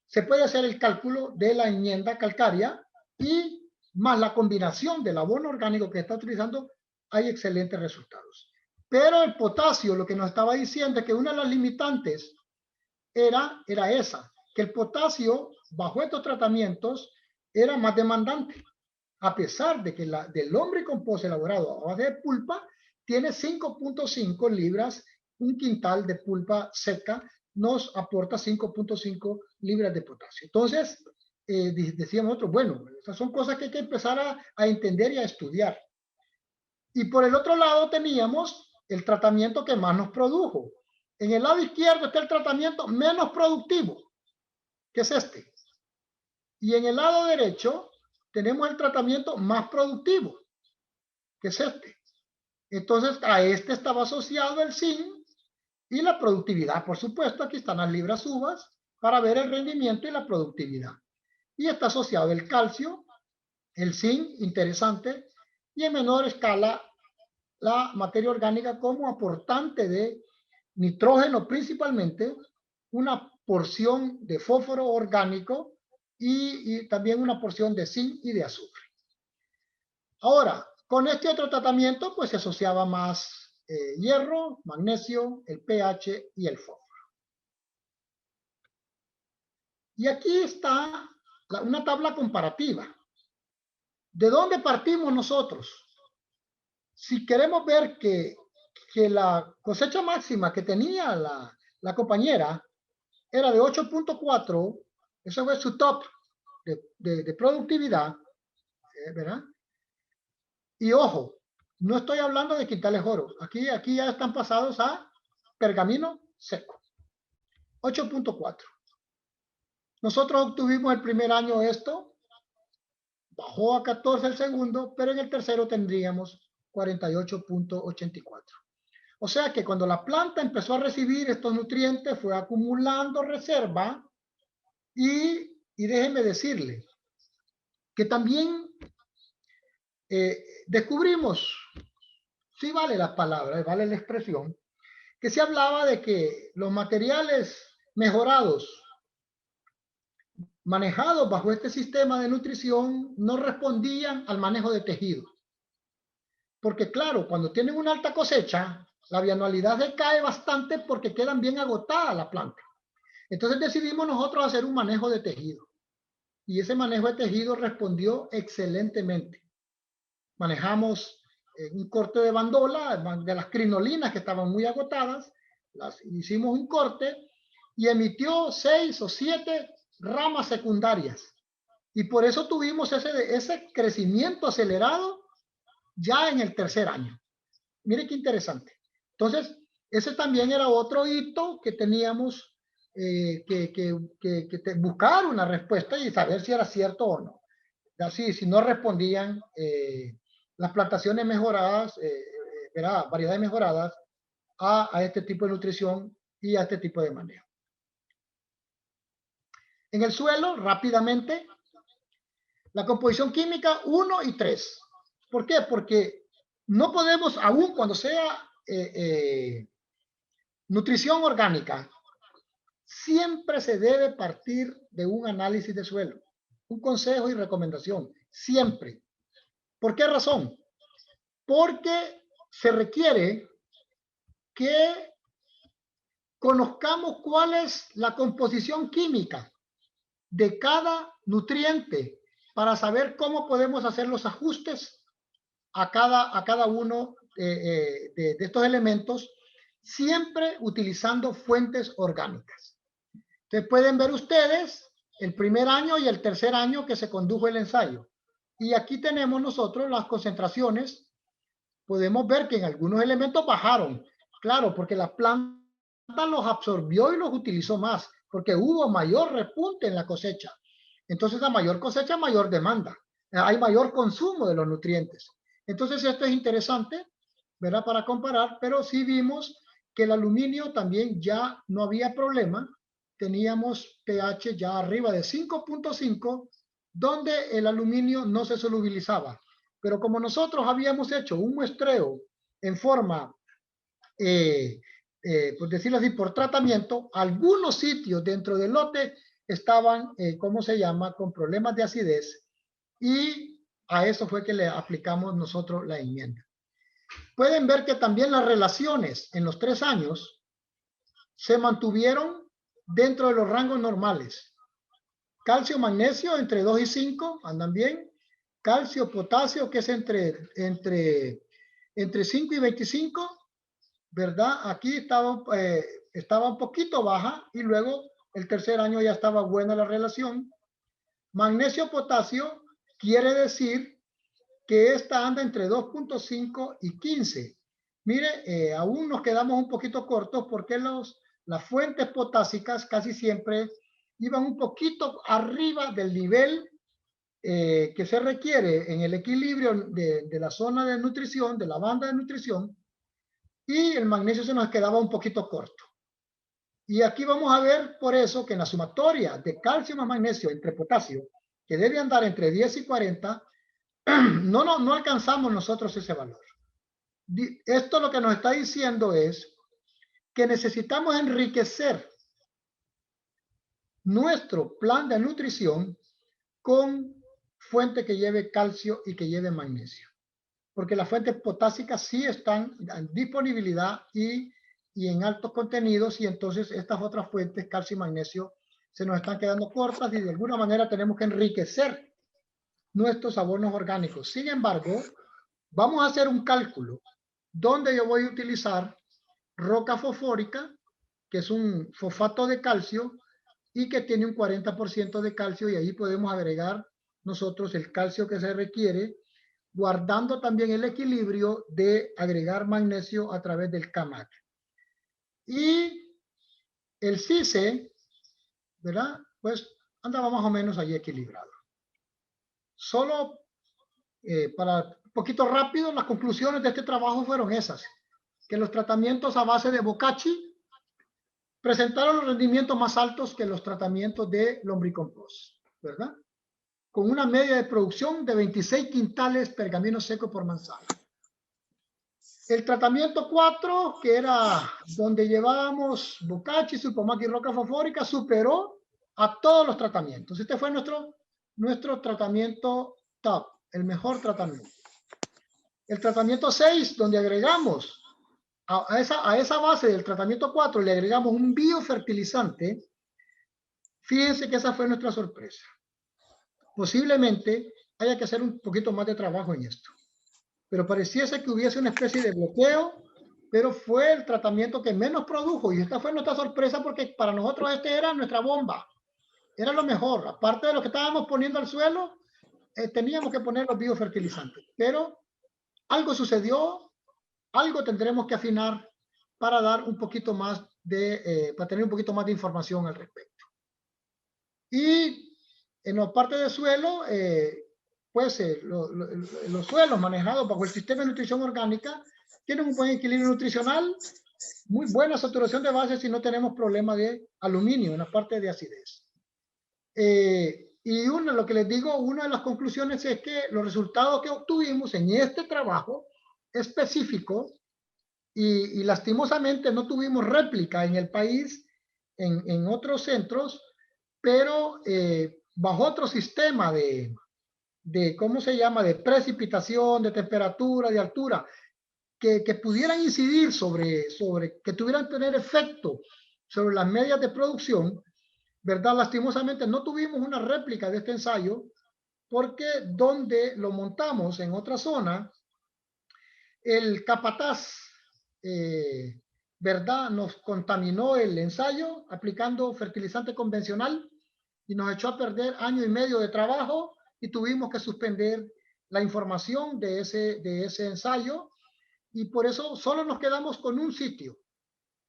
A: se puede hacer el cálculo de la enmienda calcárea y más la combinación del abono orgánico que está utilizando, hay excelentes resultados. Pero el potasio, lo que nos estaba diciendo es que una de las limitantes era esa, que el potasio bajo estos tratamientos era más demandante, a pesar de que del lombricompost elaborado a base de pulpa tiene 5.5 libras, un quintal de pulpa seca nos aporta 5.5 libras de potasio. Entonces, decíamos nosotros, bueno, esas son cosas que hay que empezar a entender y a estudiar. Y por el otro lado teníamos el tratamiento que más nos produjo. En el lado izquierdo está el tratamiento menos productivo, que es este. Y en el lado derecho tenemos el tratamiento más productivo, que es este. Entonces a este estaba asociado el zinc y la productividad. Por supuesto, aquí están las libras uvas para ver el rendimiento y la productividad. Y está asociado el calcio, el zinc, interesante, y en menor escala la materia orgánica como aportante de nitrógeno principalmente, una porción de fósforo orgánico y también una porción de zinc y de azufre. Ahora, con este otro tratamiento, pues se asociaba más hierro, magnesio, el pH y el fósforo. Y aquí está una tabla comparativa. ¿De dónde partimos nosotros? Si queremos ver que la cosecha máxima que tenía la compañera era de 8.4, eso fue su top de productividad, ¿verdad? Y ojo, no estoy hablando de quintales oro. Aquí ya están pasados a pergamino seco. 8.4. Nosotros obtuvimos el primer año esto, bajó a 14 el segundo, pero en el tercero tendríamos 48.84. O sea que cuando la planta empezó a recibir estos nutrientes, fue acumulando reserva y déjenme decirle que también descubrimos, sí vale la palabra, vale la expresión, que se hablaba de que los materiales mejorados manejados bajo este sistema de nutrición no respondían al manejo de tejido. Porque claro, cuando tienen una alta cosecha, la bianualidad decae bastante porque quedan bien agotadas la planta. Entonces decidimos nosotros hacer un manejo de tejido. Y ese manejo de tejido respondió excelentemente. Manejamos un corte de bandola, de las crinolinas que estaban muy agotadas, hicimos un corte y emitió 6 o 7 ramas secundarias. Y por eso tuvimos ese crecimiento acelerado ya en el tercer año. Mire qué interesante. Entonces, ese también era otro hito que teníamos que buscar una respuesta y saber si era cierto o no. Así, si no respondían las plantaciones mejoradas, variedades mejoradas a este tipo de nutrición y a este tipo de manejo. En el suelo, rápidamente, la composición química 1 y 3. ¿Por qué? Porque no podemos, aún cuando sea nutrición orgánica, siempre se debe partir de un análisis de suelo. Un consejo y recomendación, siempre. ¿Por qué razón? Porque se requiere que conozcamos cuál es la composición química de cada nutriente para saber cómo podemos hacer los ajustes a cada uno de estos elementos, siempre utilizando fuentes orgánicas. Entonces pueden ver ustedes el primer año y el tercer año que se condujo el ensayo. Y aquí tenemos nosotros las concentraciones. Podemos ver que en algunos elementos bajaron. Claro, porque la planta los absorbió y los utilizó más, porque hubo mayor repunte en la cosecha. Entonces, a mayor cosecha, mayor demanda. Hay mayor consumo de los nutrientes. Entonces, esto es interesante, ¿verdad? Para comparar, pero sí vimos que el aluminio también ya no había problema. Teníamos pH ya arriba de 5.5, donde el aluminio no se solubilizaba. Pero como nosotros habíamos hecho un muestreo en forma, por decirlo así, por tratamiento, algunos sitios dentro del lote estaban, ¿cómo se llama?, con problemas de acidez, y a eso fue que le aplicamos nosotros la enmienda. Pueden ver que también las relaciones en los 3 años se mantuvieron dentro de los rangos normales. Calcio, magnesio, entre 2 y 5, andan bien. Calcio, potasio, que es entre 5 y 25, ¿verdad? Aquí estaba un poquito baja y luego el tercer año ya estaba buena la relación. Magnesio, potasio, quiere decir que esta anda entre 2.5 y 15. Mire, aún nos quedamos un poquito cortos porque las fuentes potásicas casi siempre iban un poquito arriba del nivel que se requiere en el equilibrio de la zona de nutrición, de la banda de nutrición, y el magnesio se nos quedaba un poquito corto. Y aquí vamos a ver por eso que en la sumatoria de calcio más magnesio entre potasio, que debe andar entre 10 y 40, no alcanzamos nosotros ese valor. Esto lo que nos está diciendo es que necesitamos enriquecer nuestro plan de nutrición con fuente que lleve calcio y que lleve magnesio. Porque las fuentes potásicas sí están en disponibilidad y en altos contenidos, y entonces estas otras fuentes, calcio y magnesio, se nos están quedando cortas y de alguna manera tenemos que enriquecer nuestros abonos orgánicos. Sin embargo, vamos a hacer un cálculo donde yo voy a utilizar roca fosfórica, que es un fosfato de calcio y que tiene un 40% de calcio, y ahí podemos agregar nosotros el calcio que se requiere, guardando también el equilibrio de agregar magnesio a través del CAMAC. Y el CICE, ¿verdad? Pues andaba más o menos allí equilibrado. Solo para un poquito rápido, las conclusiones de este trabajo fueron esas, que los tratamientos a base de bocachi presentaron los rendimientos más altos que los tratamientos de lombricompost, ¿verdad? Con una media de producción de 26 quintales pergamino seco por manzana. El tratamiento 4, que era donde llevábamos bocachi, sulpomac y roca fosfórica, superó a todos los tratamientos. Este fue nuestro tratamiento top, el mejor tratamiento. El tratamiento 6, donde agregamos a esa base del tratamiento 4, le agregamos un biofertilizante. Fíjense que esa fue nuestra sorpresa. Posiblemente haya que hacer un poquito más de trabajo en esto, pero pareciese que hubiese una especie de bloqueo, pero fue el tratamiento que menos produjo, y esta fue nuestra sorpresa porque para nosotros este era nuestra bomba, era lo mejor. Aparte de lo que estábamos poniendo al suelo, teníamos que poner los biofertilizantes, pero algo sucedió, algo tendremos que afinar para dar un poquito más para tener un poquito más de información al respecto. Y en la parte de suelo, pues los suelos manejados bajo el sistema de nutrición orgánica tienen un buen equilibrio nutricional, muy buena saturación de bases y no tenemos problema de aluminio en la parte de acidez. Y lo que les digo, una de las conclusiones es que los resultados que obtuvimos en este trabajo específico, y lastimosamente no tuvimos réplica en el país, en otros centros, pero bajo otro sistema de ¿cómo se llama?, de precipitación, de temperatura, de altura, que pudieran incidir que tuvieran tener efecto sobre las medias de producción, ¿verdad? Lastimosamente no tuvimos una réplica de este ensayo, porque donde lo montamos en otra zona, el capataz, ¿verdad?, nos contaminó el ensayo aplicando fertilizante convencional y nos echó a perder 1 año y medio de trabajo, y tuvimos que suspender la información de ese ensayo, y por eso solo nos quedamos con un sitio,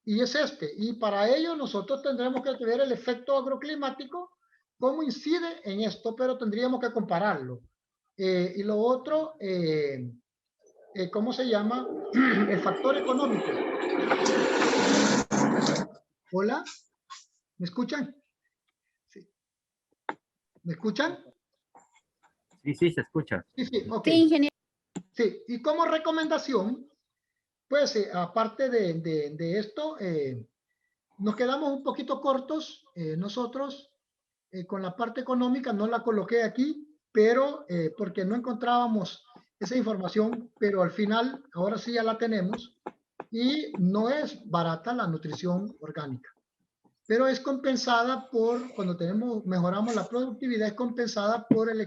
A: y es este. Y para ello nosotros tendremos que ver el efecto agroclimático, cómo incide en esto, pero tendríamos que compararlo. Y lo otro, ¿cómo se llama? El factor económico. Hola, ¿me escuchan? Sí. ¿Me escuchan?
E: Sí, sí, se escucha.
A: Sí, sí, ok.
C: Sí, ingeniero.
A: Sí, y como recomendación, pues aparte de esto, nos quedamos un poquito cortos nosotros con la parte económica. No la coloqué aquí, pero porque no encontrábamos esa información, pero al final, ahora sí ya la tenemos, y no es barata la nutrición orgánica, pero es compensada cuando mejoramos la productividad, es compensada por el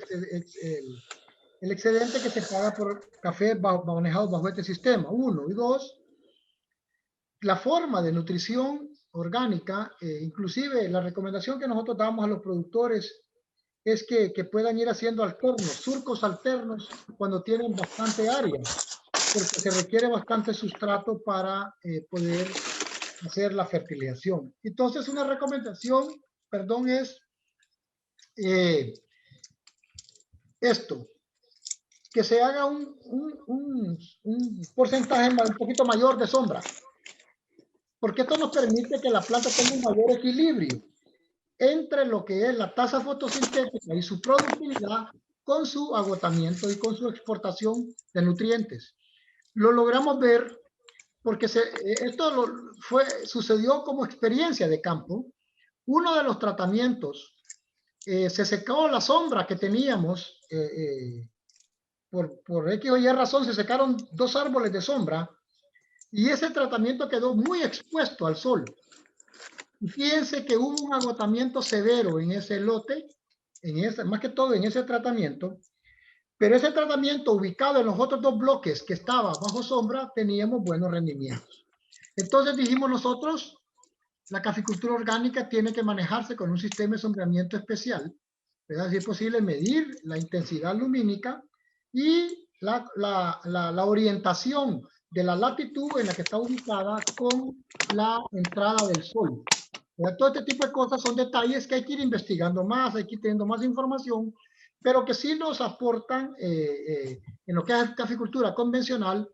A: excedente que se paga por café manejado bajo este sistema, 1. Y 2, la forma de nutrición orgánica, inclusive la recomendación que nosotros damos a los productores es que puedan ir haciendo alternos, surcos alternos cuando tienen bastante área, porque se requiere bastante sustrato para poder hacer la fertilización. Entonces, una recomendación, perdón, es esto, que se haga un porcentaje un poquito mayor de sombra, porque esto nos permite que la planta tenga un mayor equilibrio entre lo que es la tasa fotosintética y su productividad con su agotamiento y con su exportación de nutrientes. Lo logramos ver porque esto sucedió como experiencia de campo. Uno de los tratamientos, se secó la sombra que teníamos, por X o Y razón se secaron 2 árboles de sombra y ese tratamiento quedó muy expuesto al sol. Y fíjense que hubo un agotamiento severo en ese lote, más que todo en ese tratamiento, pero ese tratamiento ubicado en los otros 2 bloques que estaba bajo sombra, teníamos buenos rendimientos. Entonces dijimos nosotros, la caficultura orgánica tiene que manejarse con un sistema de sombreamiento especial, ¿verdad? Si es posible medir la intensidad lumínica y la orientación de la latitud en la que está ubicada con la entrada del sol. Todo este tipo de cosas son detalles que hay que ir investigando más, hay que ir teniendo más información, pero que sí nos aportan en lo que es caficultura convencional,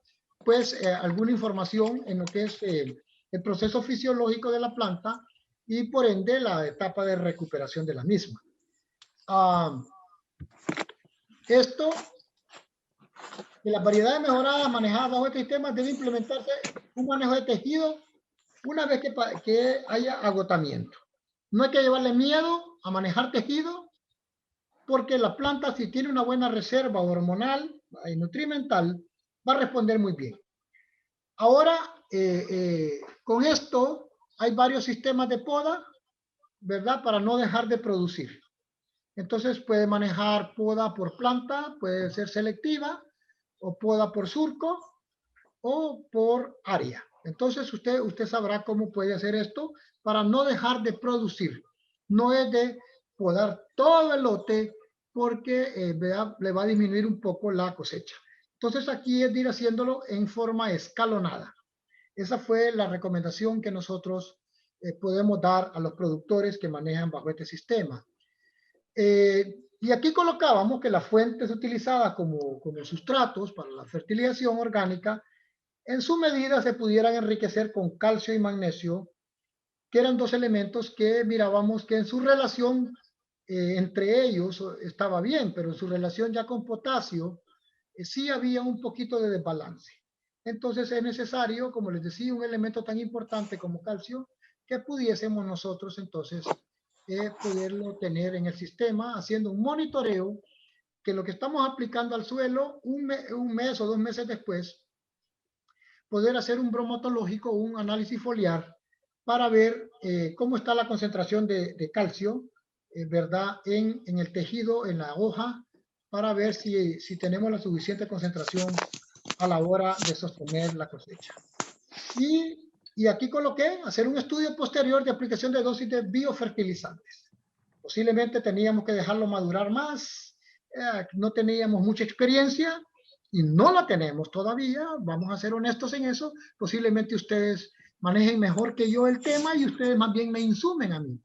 A: pues alguna información en lo que es el proceso fisiológico de la planta y por ende la etapa de recuperación de la misma. Esto, de las variedades mejoradas manejadas bajo este sistema, debe implementarse un manejo de tejido una vez que haya agotamiento. No hay que llevarle miedo a manejar tejido, porque la planta, si tiene una buena reserva hormonal y nutrimental, va a responder muy bien. Ahora, con esto, hay varios sistemas de poda, ¿verdad? Para no dejar de producir. Entonces, puede manejar poda por planta, puede ser selectiva, o poda por surco, o por área. Entonces usted sabrá cómo puede hacer esto para no dejar de producir. No es de podar todo el lote porque le va a disminuir un poco la cosecha. Entonces aquí es de ir haciéndolo en forma escalonada. Esa fue la recomendación que nosotros podemos dar a los productores que manejan bajo este sistema. Y aquí colocábamos que las fuentes utilizadas como sustratos para la fertilización orgánica en su medida se pudieran enriquecer con calcio y magnesio, que eran 2 elementos que mirábamos que en su relación entre ellos estaba bien, pero en su relación ya con potasio sí había un poquito de desbalance. Entonces es necesario, como les decía, un elemento tan importante como calcio, que pudiésemos nosotros entonces poderlo tener en el sistema, haciendo un monitoreo, que lo que estamos aplicando al suelo un mes o 2 meses después, poder hacer un bromatológico, un análisis foliar, para ver cómo está la concentración de calcio, ¿verdad? En el tejido, en la hoja, para ver si tenemos la suficiente concentración a la hora de sostener la cosecha. Y aquí coloqué hacer un estudio posterior de aplicación de dosis de biofertilizantes. Posiblemente teníamos que dejarlo madurar más, no teníamos mucha experiencia, y no la tenemos todavía, vamos a ser honestos en eso. Posiblemente ustedes manejen mejor que yo el tema y ustedes más bien me insumen a mí.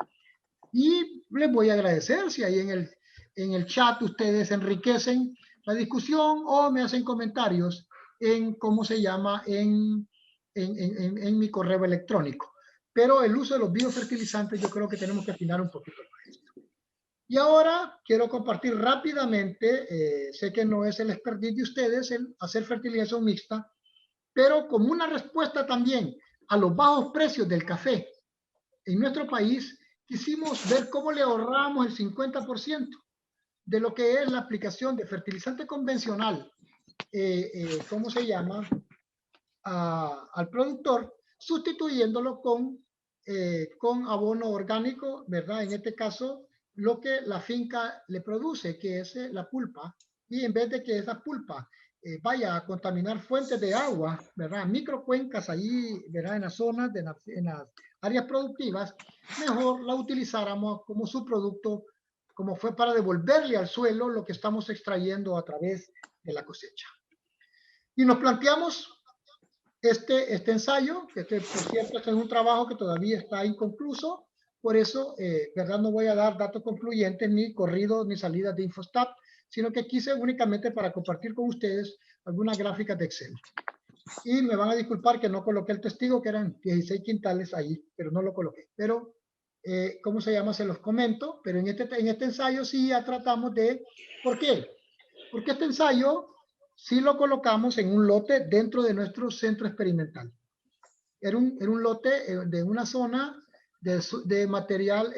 A: Y les voy a agradecer si ahí en el chat ustedes enriquecen la discusión o me hacen comentarios en cómo se llama en mi correo electrónico. Pero el uso de los biofertilizantes yo creo que tenemos que afinar un poquito más esto. Y ahora quiero compartir rápidamente, sé que no es el expertise de ustedes el hacer fertilización mixta, pero como una respuesta también a los bajos precios del café en nuestro país, quisimos ver cómo le ahorramos el 50% de lo que es la aplicación de fertilizante convencional, ¿cómo se llama? Al productor, sustituyéndolo con abono orgánico, ¿verdad? En este caso, lo que la finca le produce, que es la pulpa, y en vez de que esa pulpa vaya a contaminar fuentes de agua, ¿verdad? Microcuencas ahí, ¿verdad? En las zonas, en las áreas productivas, mejor la utilizáramos como subproducto como fue para devolverle al suelo lo que estamos extrayendo a través de la cosecha. Y nos planteamos este ensayo, que por cierto este es un trabajo que todavía está inconcluso, por eso, verdad, no voy a dar datos concluyentes, ni corridos, ni salidas de Infostat, sino que quise únicamente para compartir con ustedes algunas gráficas de Excel. Y me van a disculpar que no coloqué el testigo, que eran 16 quintales ahí, pero no lo coloqué. Pero, ¿cómo se llama? Se los comento, pero en este ensayo sí ya tratamos de... ¿Por qué? Porque este ensayo sí lo colocamos en un lote dentro de nuestro centro experimental. Era un lote de una zona de material,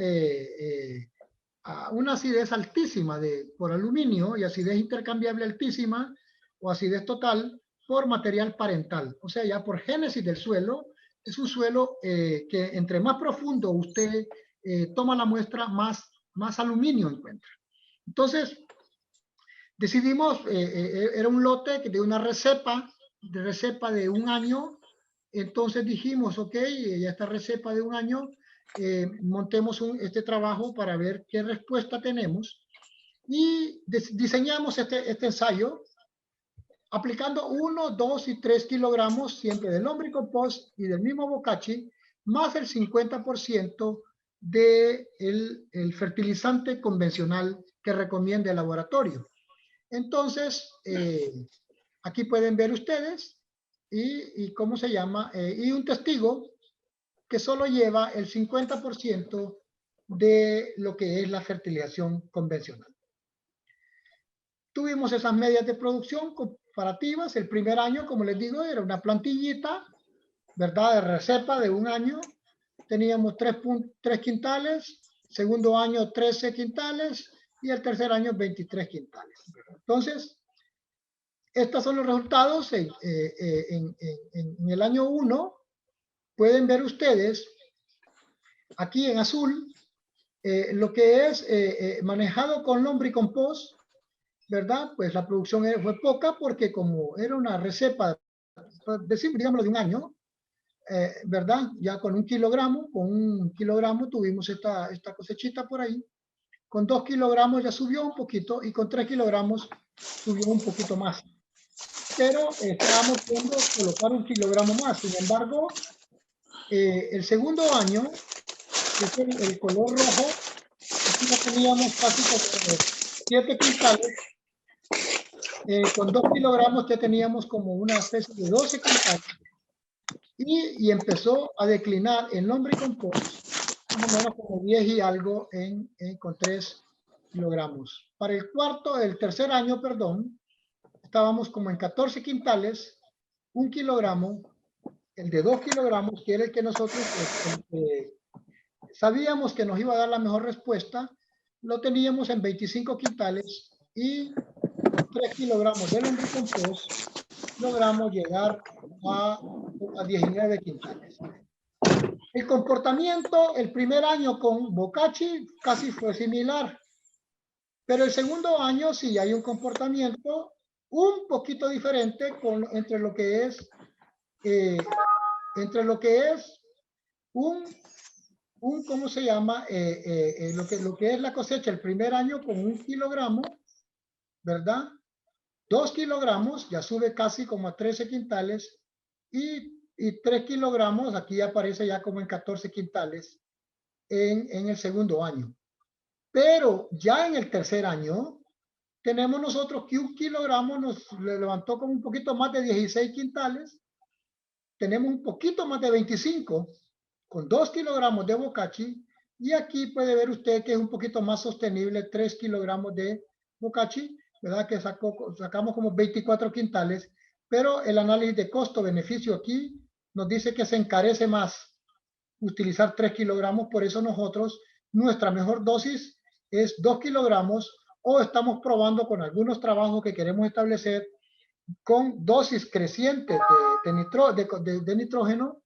A: a una acidez altísima por aluminio y acidez intercambiable altísima o acidez total por material parental. O sea, ya por génesis del suelo, es un suelo que entre más profundo usted toma la muestra, más aluminio encuentra. Entonces, decidimos, era un lote de una recepa de un año. Entonces dijimos, ok, ya esta recepa de un año, montemos este trabajo para ver qué respuesta tenemos. Y diseñamos este ensayo aplicando 1, 2 y 3 kilogramos siempre del lombricompost y del mismo bokashi, más el 50% del fertilizante convencional que recomienda el laboratorio. Entonces, aquí pueden ver ustedes y cómo se llama, y un testigo que solo lleva el 50% de lo que es la fertilización convencional. Tuvimos esas medias de producción comparativas. El primer año, como les digo, era una plantillita, ¿verdad? De recepa de un año. Teníamos 3 quintales, segundo año 13 quintales y el tercer año 23 quintales. Entonces, estos son los resultados en el año 1. Pueden ver ustedes aquí en azul lo que es manejado con lombricompost, ¿verdad? Pues la producción fue poca porque como era una recepa, digámoslo, de un año, ¿verdad? Ya con un kilogramo tuvimos esta cosechita por ahí. Con 2 kilogramos ya subió un poquito y con 3 kilogramos subió un poquito más. Pero estábamos viendo colocar 1 kilogramo más. Sin embargo, el segundo año, que es el color rojo, aquí ya teníamos casi como 7 quintales. Con 2 kilogramos ya teníamos como una especie de 12 quintales. Y empezó a declinar el lombricompost, más o menos como 10 y algo con 3 kilogramos. Para el tercer año, perdón, estábamos como en 14 quintales, 1 kilogramo, el de 2 kilogramos, que era el que nosotros sabíamos que nos iba a dar la mejor respuesta, lo teníamos en 25 quintales y con 3 kilogramos de lombricompost logramos llegar a 19 quintales. El comportamiento el primer año con bokashi casi fue similar, pero el segundo año sí hay un comportamiento un poquito diferente entre lo que es ¿cómo se llama? Lo que es la cosecha el primer año con 1 kilogramo, ¿verdad? 2 kilogramos, ya sube casi como a 13 quintales, y 3 kilogramos, aquí aparece ya como en 14 quintales en el segundo año. Pero ya en el tercer año, tenemos nosotros que 1 kilogramo nos levantó como un poquito más de 16 quintales, tenemos un poquito más de 25 con 2 kilogramos de bokashi, y aquí puede ver usted que es un poquito más sostenible, 3 kilogramos de bokashi, ¿verdad? Que sacamos como 24 quintales, pero el análisis de costo-beneficio aquí nos dice que se encarece más utilizar 3 kilogramos, por eso nosotros, nuestra mejor dosis es 2 kilogramos, o estamos probando con algunos trabajos que queremos establecer con dosis crecientes de nitrógeno,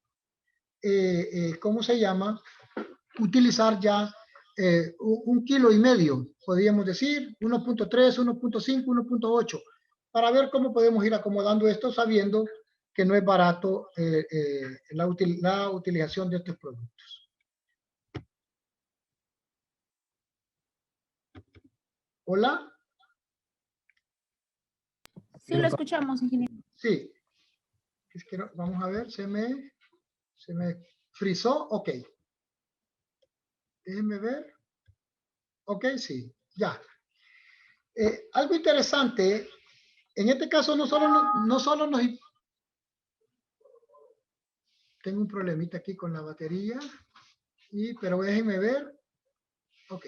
A: ¿cómo se llama? Utilizar ya 1,5 kilos, podríamos decir, 1.3, 1.5, 1.8, para ver cómo podemos ir acomodando esto sabiendo que no es barato la utilización de estos productos. Hola.
C: Sí, lo escuchamos, ingeniero.
A: Sí. Es que vamos a ver, se me frizó. Ok. Déjenme ver. Ok, sí, ya. Algo interesante, en este caso no solo nos... Tengo un problemita aquí con la batería, pero déjenme ver. Ok.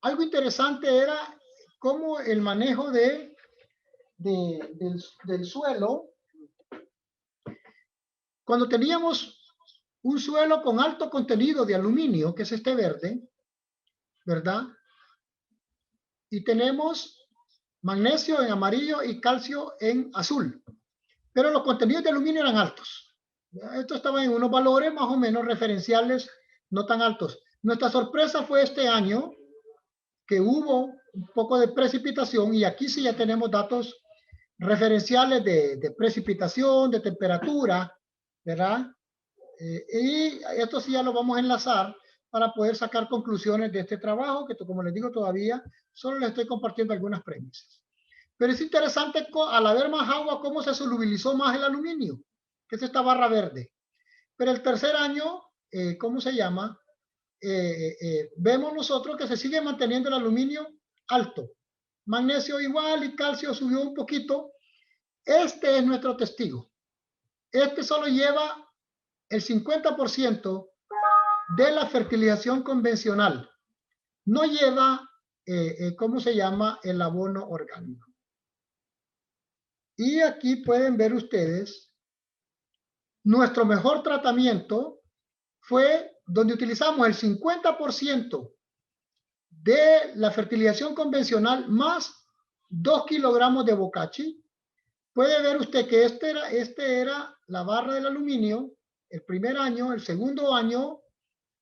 A: Algo interesante era cómo el manejo del suelo, cuando teníamos un suelo con alto contenido de aluminio, que es este verde, ¿verdad? Y tenemos magnesio en amarillo y calcio en azul. Pero los contenidos de aluminio eran altos. Esto estaba en unos valores más o menos referenciales, no tan altos. Nuestra sorpresa fue este año que hubo un poco de precipitación y aquí sí ya tenemos datos referenciales de precipitación, de temperatura, ¿verdad? Y esto sí ya lo vamos a enlazar para poder sacar conclusiones de este trabajo, que como les digo todavía, solo les estoy compartiendo algunas premisas. Pero es interesante al haber más agua, cómo se solubilizó más el aluminio, que es esta barra verde. Pero el tercer año, ¿cómo se llama? Vemos nosotros que se sigue manteniendo el aluminio alto. Magnesio igual y calcio subió un poquito. Este es nuestro testigo. Este solo lleva el 50% de la fertilización convencional. No lleva, ¿cómo se llama? El abono orgánico. Y aquí pueden ver ustedes, nuestro mejor tratamiento fue donde utilizamos el 50% de la fertilización convencional más 2 kilogramos de bocachi. Puede ver usted que este era la barra del aluminio. El primer año, el segundo año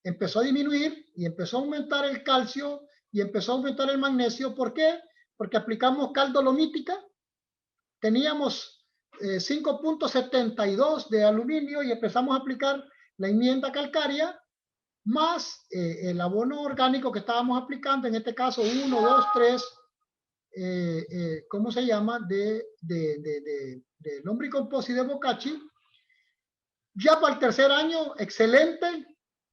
A: empezó a disminuir y empezó a aumentar el calcio y empezó a aumentar el magnesio. ¿Por qué? Porque aplicamos cal dolomítica. Teníamos 5.72 de aluminio y empezamos a aplicar la enmienda calcárea más el abono orgánico que estábamos aplicando, en este caso 1, 2, 3, ¿cómo se llama? De lombricompost y de bocachi. Ya para el tercer año, excelente,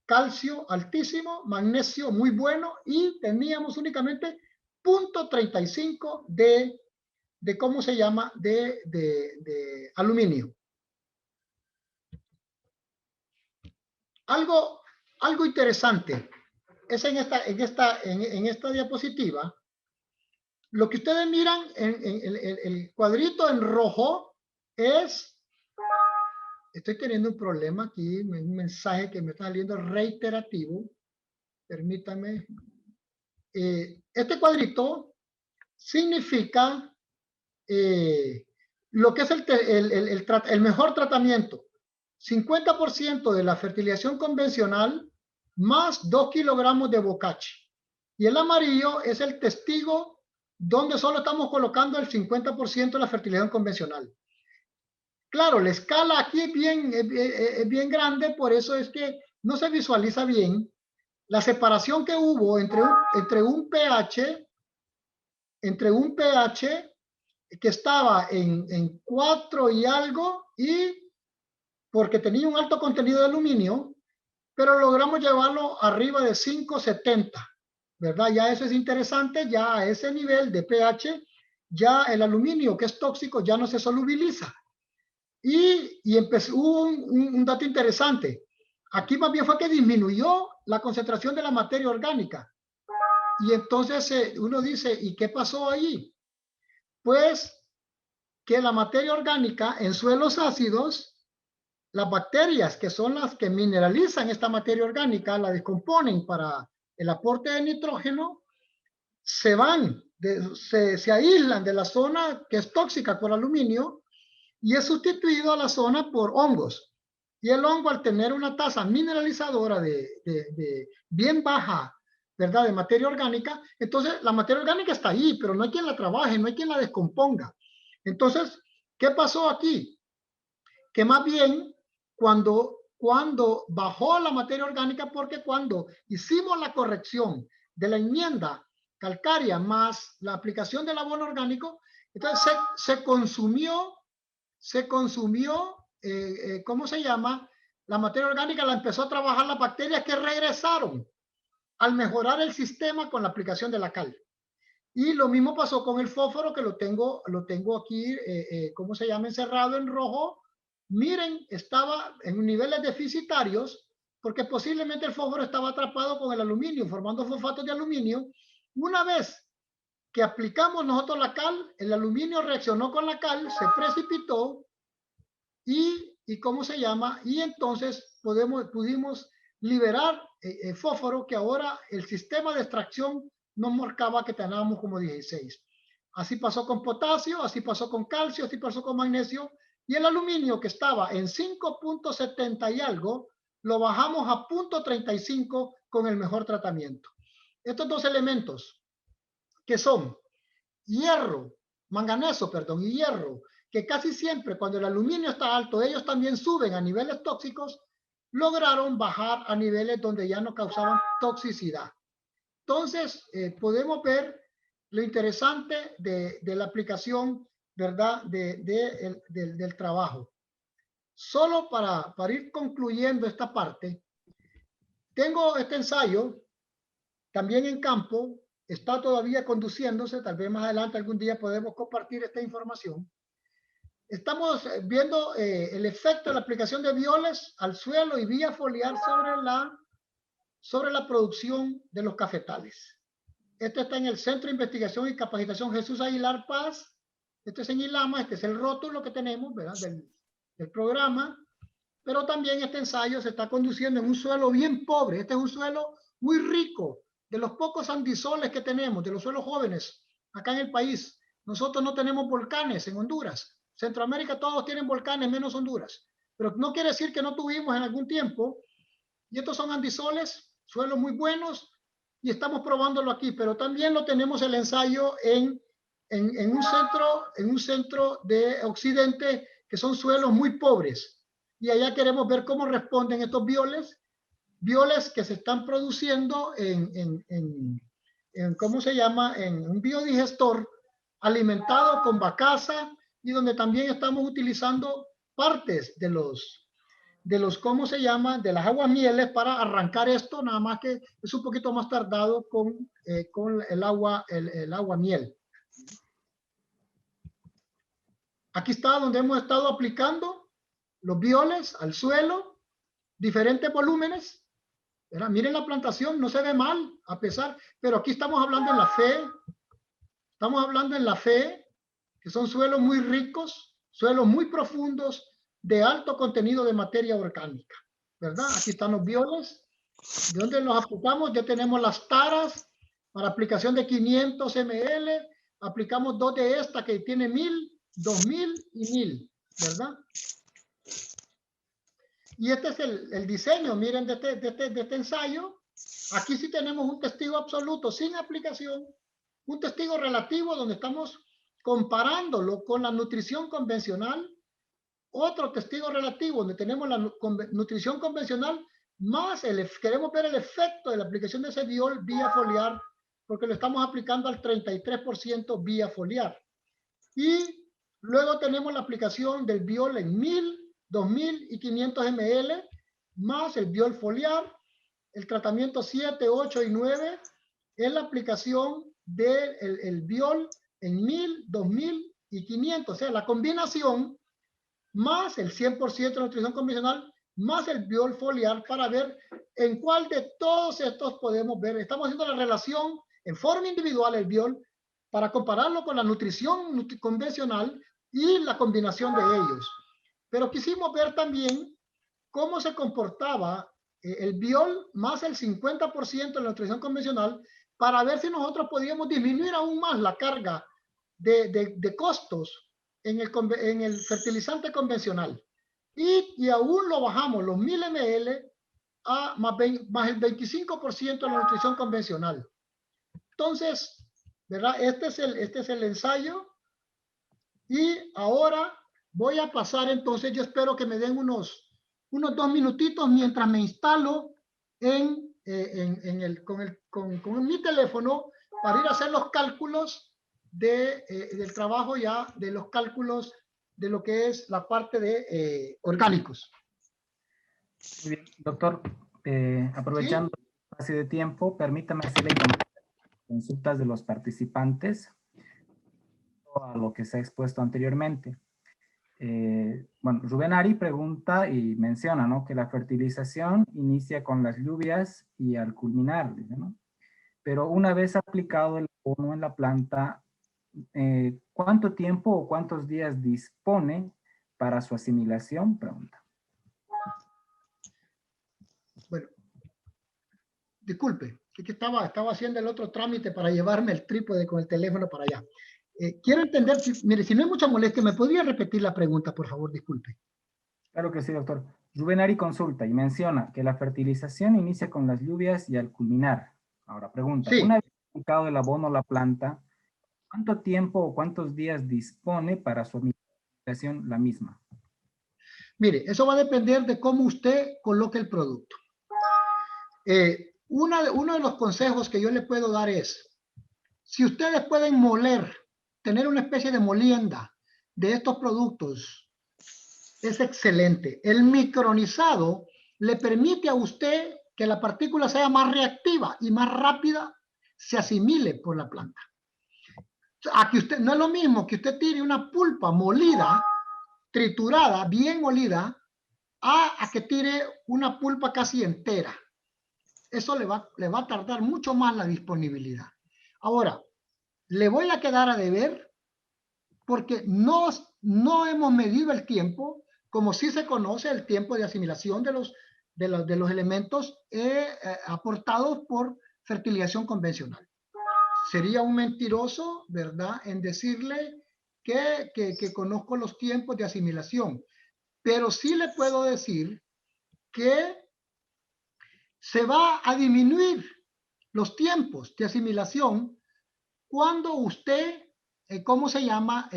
A: calcio altísimo, magnesio muy bueno y teníamos únicamente 0.35 de ¿cómo se llama? De aluminio. Algo interesante es en esta diapositiva. Lo que ustedes miran en el cuadrito en rojo es, estoy teniendo un problema aquí, un mensaje que me está saliendo reiterativo. Permítanme. Este cuadrito significa lo que es el mejor tratamiento. 50% de la fertilización convencional más 2 kilogramos de bocachi. Y el amarillo es el testigo donde solo estamos colocando el 50% de la fertilización convencional. Claro, la escala aquí es bien grande, por eso es que no se visualiza bien la separación que hubo entre un pH que estaba en 4 y algo, y porque tenía un alto contenido de aluminio, pero logramos llevarlo arriba de 5.70, ¿verdad? Ya eso es interesante, ya a ese nivel de pH, ya el aluminio que es tóxico ya no se solubiliza. Y hubo un dato interesante. Aquí más bien fue que disminuyó la concentración de la materia orgánica. Y entonces uno dice, ¿y qué pasó ahí? Pues que la materia orgánica en suelos ácidos, las bacterias que son las que mineralizan esta materia orgánica, la descomponen para el aporte de nitrógeno, se aíslan de la zona que es tóxica por aluminio y es sustituido a la zona por hongos. Y el hongo, al tener una tasa mineralizadora de bien baja, ¿verdad?, de materia orgánica, entonces la materia orgánica está ahí, pero no hay quien la trabaje, no hay quien la descomponga. Entonces, ¿qué pasó aquí? Que más bien cuando bajó la materia orgánica, porque cuando hicimos la corrección de la enmienda calcárea más la aplicación del abono orgánico, entonces se consumió, ¿cómo se llama? La materia orgánica la empezó a trabajar las bacterias que regresaron al mejorar el sistema con la aplicación de la cal. Y lo mismo pasó con el fósforo, que lo tengo aquí, ¿cómo se llama? Encerrado en rojo. Miren, estaba en niveles deficitarios porque posiblemente el fósforo estaba atrapado con el aluminio, formando fosfatos de aluminio. Una vez que aplicamos nosotros la cal, el aluminio reaccionó con la cal, se precipitó y ¿cómo se llama? Y entonces pudimos liberar fósforo, que ahora el sistema de extracción nos marcaba que teníamos como 16. Así pasó con potasio, así pasó con calcio, así pasó con magnesio, y el aluminio, que estaba en 5.70 y algo, lo bajamos a 0.35 con el mejor tratamiento. Estos dos elementos, que son hierro, manganeso, perdón, y hierro, que casi siempre cuando el aluminio está alto, ellos también suben a niveles tóxicos, lograron bajar a niveles donde ya no causaban toxicidad. Entonces, podemos ver lo interesante de la aplicación, ¿verdad?, del trabajo. Solo para ir concluyendo esta parte, tengo este ensayo también en campo, está todavía conduciéndose, tal vez más adelante algún día podemos compartir esta información. Estamos viendo el efecto de la aplicación de bioles al suelo y vía foliar sobre la producción de los cafetales. Este está en el Centro de Investigación y Capacitación Jesús Aguilar Paz. Este es en Ilama, este es el rótulo que tenemos, ¿verdad?, del programa. Pero también este ensayo se está conduciendo en un suelo bien pobre. Este es un suelo muy rico, de los pocos andisoles que tenemos, de los suelos jóvenes acá en el país. Nosotros no tenemos volcanes en Honduras. Centroamérica todos tienen volcanes, menos Honduras. Pero no quiere decir que no tuvimos en algún tiempo. Y estos son andisoles, suelos muy buenos, y estamos probándolo aquí. Pero también lo tenemos el ensayo en un centro de Occidente, que son suelos muy pobres. Y allá queremos ver cómo responden estos bioles que se están produciendo ¿cómo se llama?, en un biodigestor alimentado con bacasa, y donde también estamos utilizando partes de los ¿cómo se llama?, de las aguamieles para arrancar esto, nada más que es un poquito más tardado con el aguamiel. Aquí está donde hemos estado aplicando los bioles al suelo, diferentes volúmenes. ¿Verdad? Miren la plantación, no se ve mal, a pesar, pero aquí estamos hablando en la fe, que son suelos muy ricos, suelos muy profundos, de alto contenido de materia orgánica, ¿verdad? Aquí están los bioles, de donde los aplicamos, ya tenemos las taras para aplicación de 500 ml, aplicamos 2 de esta que tiene 1000, 2000 y 1000, ¿verdad? Y este es el diseño, miren, de este ensayo. Aquí sí tenemos un testigo absoluto sin aplicación, un testigo relativo donde estamos comparándolo con la nutrición convencional, otro testigo relativo donde tenemos la nutrición convencional, más queremos ver el efecto de la aplicación de ese biol vía foliar, porque lo estamos aplicando al 33% vía foliar. Y luego tenemos la aplicación del biol en 1000, 2000 y 500 ml, más el biol foliar. El tratamiento 7, 8 y 9 es la aplicación del biol en 1000, 2000 y 500. O sea, la combinación más el 100% de nutrición convencional, más el biol foliar, para ver en cuál de todos estos podemos ver. Estamos haciendo la relación en forma individual el biol para compararlo con la nutrición convencional y la combinación de ellos. Pero quisimos ver también cómo se comportaba el biol más el 50% de la nutrición convencional, para ver si nosotros podíamos disminuir aún más la carga de costos en el fertilizante convencional. Y aún lo bajamos los 1000 ml a más el 25% de la nutrición convencional. Entonces, ¿verdad? Este es el ensayo. Y ahora voy a pasar, entonces yo espero que me den unos 2 minutitos mientras me instalo en con mi teléfono para ir a hacer los cálculos del trabajo ya, de los cálculos de lo que es la parte de orgánicos.
F: Muy bien, doctor, aprovechando el espacio de tiempo, permítame hacerle consultas de los participantes a lo que se ha expuesto anteriormente. Bueno, Rubén Ari pregunta y menciona, ¿no?, que la fertilización inicia con las lluvias y al culminar, ¿no? Pero una vez aplicado el abono en la planta, ¿cuánto tiempo o cuántos días dispone para su asimilación? Pregunta.
A: Bueno, disculpe, que estaba haciendo el otro trámite para llevarme el trípode con el teléfono para allá. Quiero entender, mire, si no hay mucha molestia, ¿me podría repetir la pregunta, por favor? Disculpe.
F: Claro que sí, doctor. Rubén Ari consulta y menciona que la fertilización inicia con las lluvias y al culminar. Ahora pregunta,
A: Sí.
F: una vez aplicado el abono a la planta, ¿cuánto tiempo o cuántos días dispone para su asimilación la misma?
A: Mire, eso va a depender de cómo usted coloque el producto. Uno de los consejos que yo le puedo dar es, si ustedes pueden moler, tener una especie de molienda de estos productos, es excelente. El micronizado le permite a usted que la partícula sea más reactiva y más rápida se asimile por la planta. Aquí usted, no es lo mismo que usted tire una pulpa molida, triturada, bien molida, a que tire una pulpa casi entera. Eso le va a tardar mucho más la disponibilidad. Ahora, le voy a quedar a deber porque no hemos medido el tiempo, como sí se conoce el tiempo de asimilación de los elementos aportados por fertilización convencional. Sería un mentiroso, ¿verdad?, en decirle que conozco los tiempos de asimilación, pero sí le puedo decir que se va a disminuir los tiempos de asimilación cuando usted, ¿cómo se llama?,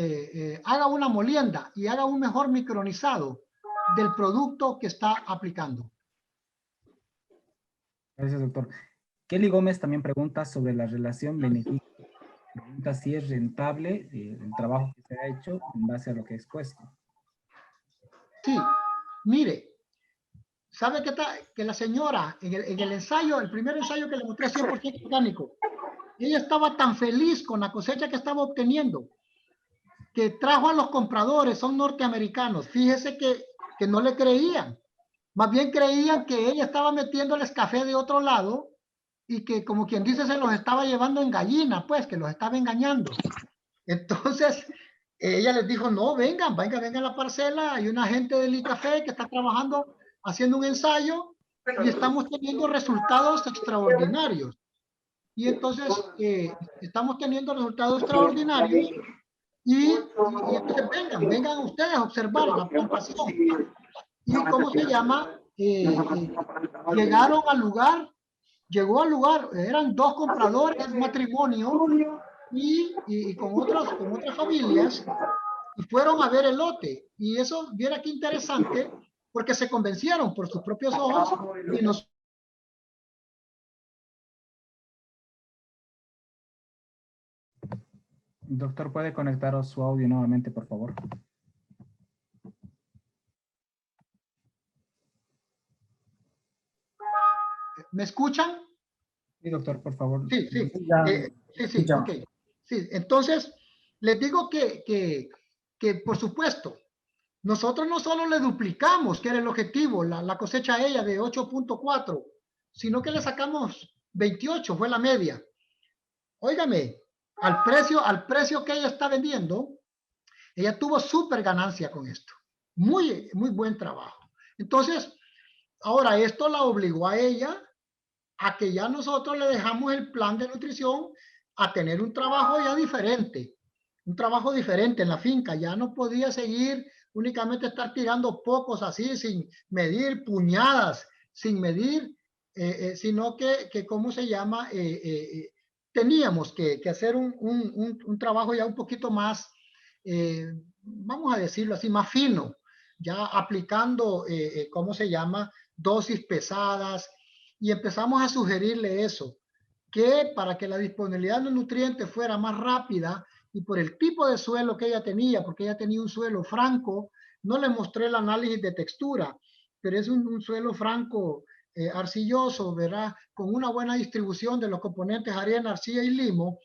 A: haga una molienda y haga un mejor micronizado del producto que está aplicando.
F: Gracias, doctor. Kelly Gómez también pregunta sobre la relación beneficio. Pregunta si es rentable el trabajo que se ha hecho en base a lo que he expuesto.
A: Sí, mire, ¿sabe qué tal? Que la señora, en el ensayo, el primer ensayo que le mostré 100% orgánico, ella estaba tan feliz con la cosecha que estaba obteniendo, que trajo a los compradores, son norteamericanos. Fíjese que no le creían. Más bien creían que ella estaba metiéndoles café de otro lado y que, como quien dice, se los estaba llevando en gallina, pues, que los estaba engañando. Entonces, ella les dijo, no, vengan a la parcela, hay una gente del ICAFE que está trabajando, haciendo un ensayo y estamos teniendo resultados extraordinarios. Y entonces, estamos teniendo resultados extraordinarios y entonces vengan ustedes a observar la plantación. ¿Y cómo se llama? Llegaron al lugar, eran 2 compradores, un matrimonio, y con otras familias, y fueron a ver el lote. Y eso, viera qué interesante, porque se convencieron por sus propios ojos y nos...
F: Doctor, ¿puede conectar su audio nuevamente, por favor?
A: ¿Me escuchan?
F: Sí, doctor, por favor.
A: Sí, sí. Sí,
B: Ya.
A: ok. Sí, entonces, les digo que por supuesto, nosotros no solo le duplicamos, que era el objetivo, la cosecha a ella de 8.4, sino que le sacamos 28, fue la media. Óigame, al precio que ella está vendiendo, ella tuvo súper ganancia con esto. Muy, muy buen trabajo. Entonces, ahora esto la obligó a ella a que ya nosotros le dejamos el plan de nutrición a tener un trabajo ya diferente. Un trabajo diferente en la finca. Ya no podía seguir únicamente estar tirando pocos así, sin medir puñadas, sin medir, sino que ¿cómo se llama? Teníamos que hacer un trabajo ya un poquito más, vamos a decirlo así, más fino, ya aplicando, ¿cómo se llama? Dosis pesadas, y empezamos a sugerirle eso, que para que la disponibilidad de nutrientes fuera más rápida y por el tipo de suelo que ella tenía, porque ella tenía un suelo franco, no le mostré el análisis de textura, pero es un suelo franco arcilloso, ¿verdad? Con una buena distribución de los componentes arena, arcilla y limo,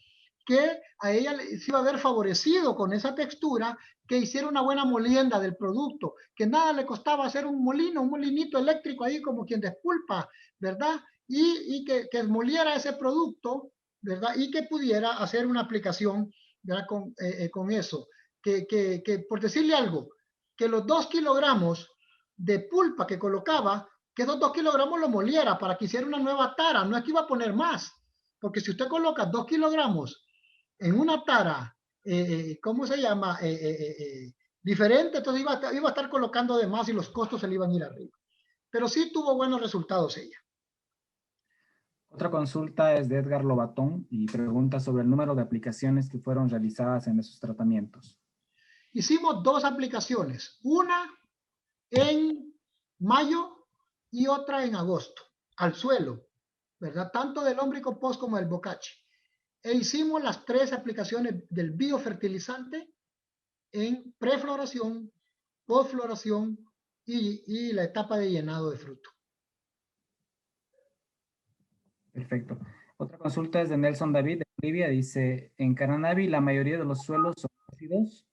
A: que a ella se iba a ver favorecido con esa textura, que hiciera una buena molienda del producto, que nada le costaba hacer un molino, un molinito eléctrico ahí como quien despulpa, ¿verdad? Y que moliera ese producto, ¿verdad? Y que pudiera hacer una aplicación, ¿verdad? Con eso. Que por decirle algo, que los 2 kilogramos de pulpa que colocaba, que esos 2 kilogramos lo moliera para que hiciera una nueva tara, no es que iba a poner más, porque si usted coloca 2 kilogramos en una tara, ¿cómo se llama? Diferente, entonces iba a estar colocando de más y los costos se le iban a ir arriba. Pero sí tuvo buenos resultados ella.
F: Otra consulta es de Edgar Lobatón y pregunta sobre el número de aplicaciones que fueron realizadas en esos tratamientos.
A: Hicimos 2 aplicaciones, una en mayo y otra en agosto, al suelo, ¿verdad? Tanto del lombricompost como del bocachi. E hicimos las 3 aplicaciones del biofertilizante en prefloración, postfloración y la etapa de llenado de fruto.
F: Perfecto. Otra consulta es de Nelson David de Bolivia. Dice, en Caranavi la mayoría de los suelos son ácidos.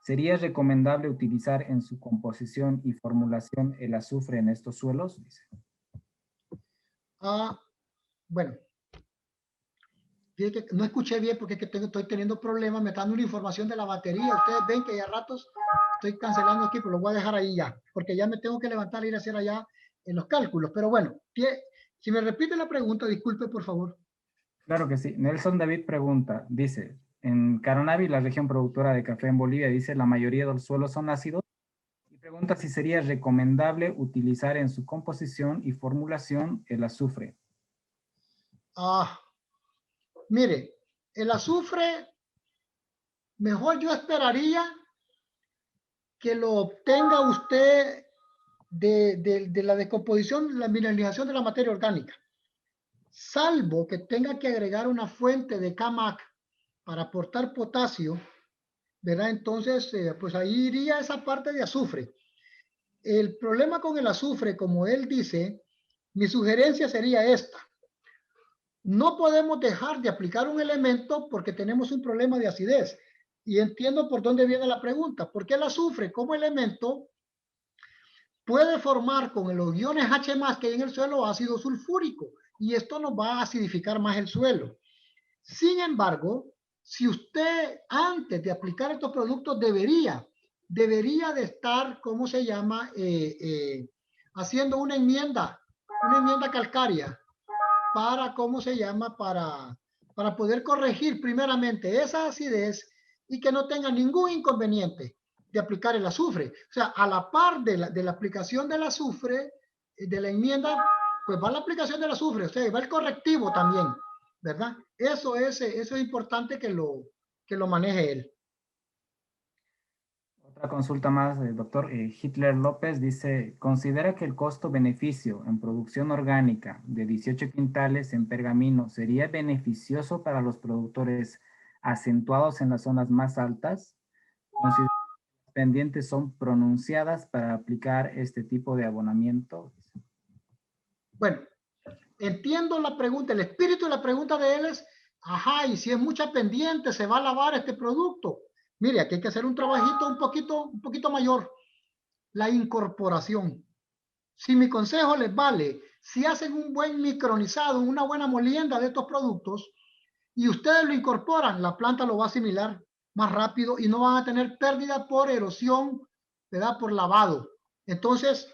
F: ¿Sería recomendable utilizar en su composición y formulación el azufre en estos suelos? Dice.
A: Bueno, no escuché bien porque estoy teniendo problemas, me está dando una información de la batería. Ustedes ven que ya a ratos estoy cancelando aquí, pero lo voy a dejar ahí ya, porque ya me tengo que levantar e ir a hacer allá en los cálculos. Pero bueno, si me repite la pregunta, disculpe, por favor.
F: Claro que sí. Nelson David pregunta, dice, en Caranavi, la región productora de café en Bolivia, dice, la mayoría de los suelos son ácidos. Y pregunta si sería recomendable utilizar en su composición y formulación el azufre.
A: Mire, el azufre, mejor yo esperaría que lo obtenga usted de la descomposición, la mineralización de la materia orgánica. Salvo que tenga que agregar una fuente de CAMAC para aportar potasio, ¿verdad? Entonces, pues ahí iría esa parte de azufre. El problema con el azufre, como él dice, mi sugerencia sería esta. No podemos dejar de aplicar un elemento porque tenemos un problema de acidez. Y entiendo por dónde viene la pregunta. Porque el azufre como elemento puede formar con los iones H+ que hay en el suelo ácido sulfúrico. Y esto nos va a acidificar más el suelo. Sin embargo, si usted antes de aplicar estos productos debería de estar, ¿cómo se llama? Haciendo una enmienda calcárea para, ¿cómo se llama? Para poder corregir primeramente esa acidez y que no tenga ningún inconveniente de aplicar el azufre. O sea, a la par de la aplicación del azufre, de la enmienda, pues va la aplicación del azufre, o sea, va el correctivo también, ¿verdad? Eso es importante que lo maneje él.
F: Otra consulta más, doctor Hitler López dice, ¿considera que el costo-beneficio en producción orgánica de 18 quintales en pergamino sería beneficioso para los productores acentuados en las zonas más altas? ¿Considera que las pendientes son pronunciadas para aplicar este tipo de abonamiento?
A: Bueno, entiendo la pregunta, el espíritu de la pregunta de él es, ajá, y si es mucha pendiente, ¿se va a lavar este producto? Mire, aquí hay que hacer un trabajito un poquito mayor. La incorporación. Si mi consejo les vale, si hacen un buen micronizado, una buena molienda de estos productos, y ustedes lo incorporan, la planta lo va a asimilar más rápido y no van a tener pérdida por erosión, ¿verdad? Por lavado. Entonces,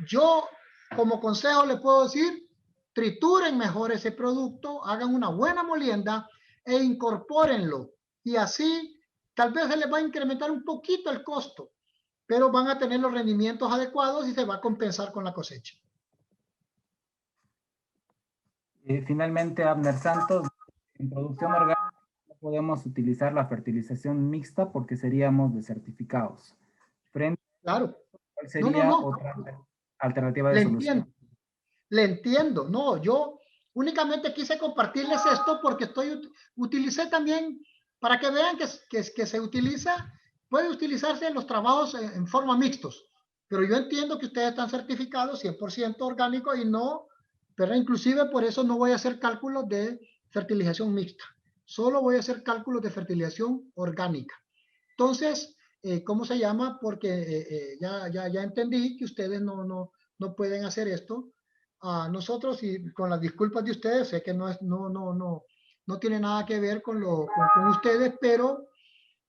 A: yo como consejo les puedo decir, trituren mejor ese producto, hagan una buena molienda e incorpórenlo. Y así tal vez se les va a incrementar un poquito el costo, pero van a tener los rendimientos adecuados y se va a compensar con la cosecha.
F: Finalmente, Abner Santos, en producción orgánica no podemos utilizar la fertilización mixta porque seríamos desertificados.
A: Claro.
F: ¿Cuál sería otra alternativa de solución?
A: Le entiendo, no, yo únicamente quise compartirles esto porque utilicé también para que vean que se utiliza, puede utilizarse en los trabajos en forma mixtos, pero yo entiendo que ustedes están certificados 100% orgánico y no, pero inclusive por eso no voy a hacer cálculos de fertilización mixta, solo voy a hacer cálculos de fertilización orgánica. Entonces, ¿cómo se llama? Porque ya entendí que ustedes no pueden hacer esto. Nosotros, y con las disculpas de ustedes, sé que no tiene nada que ver con ustedes, pero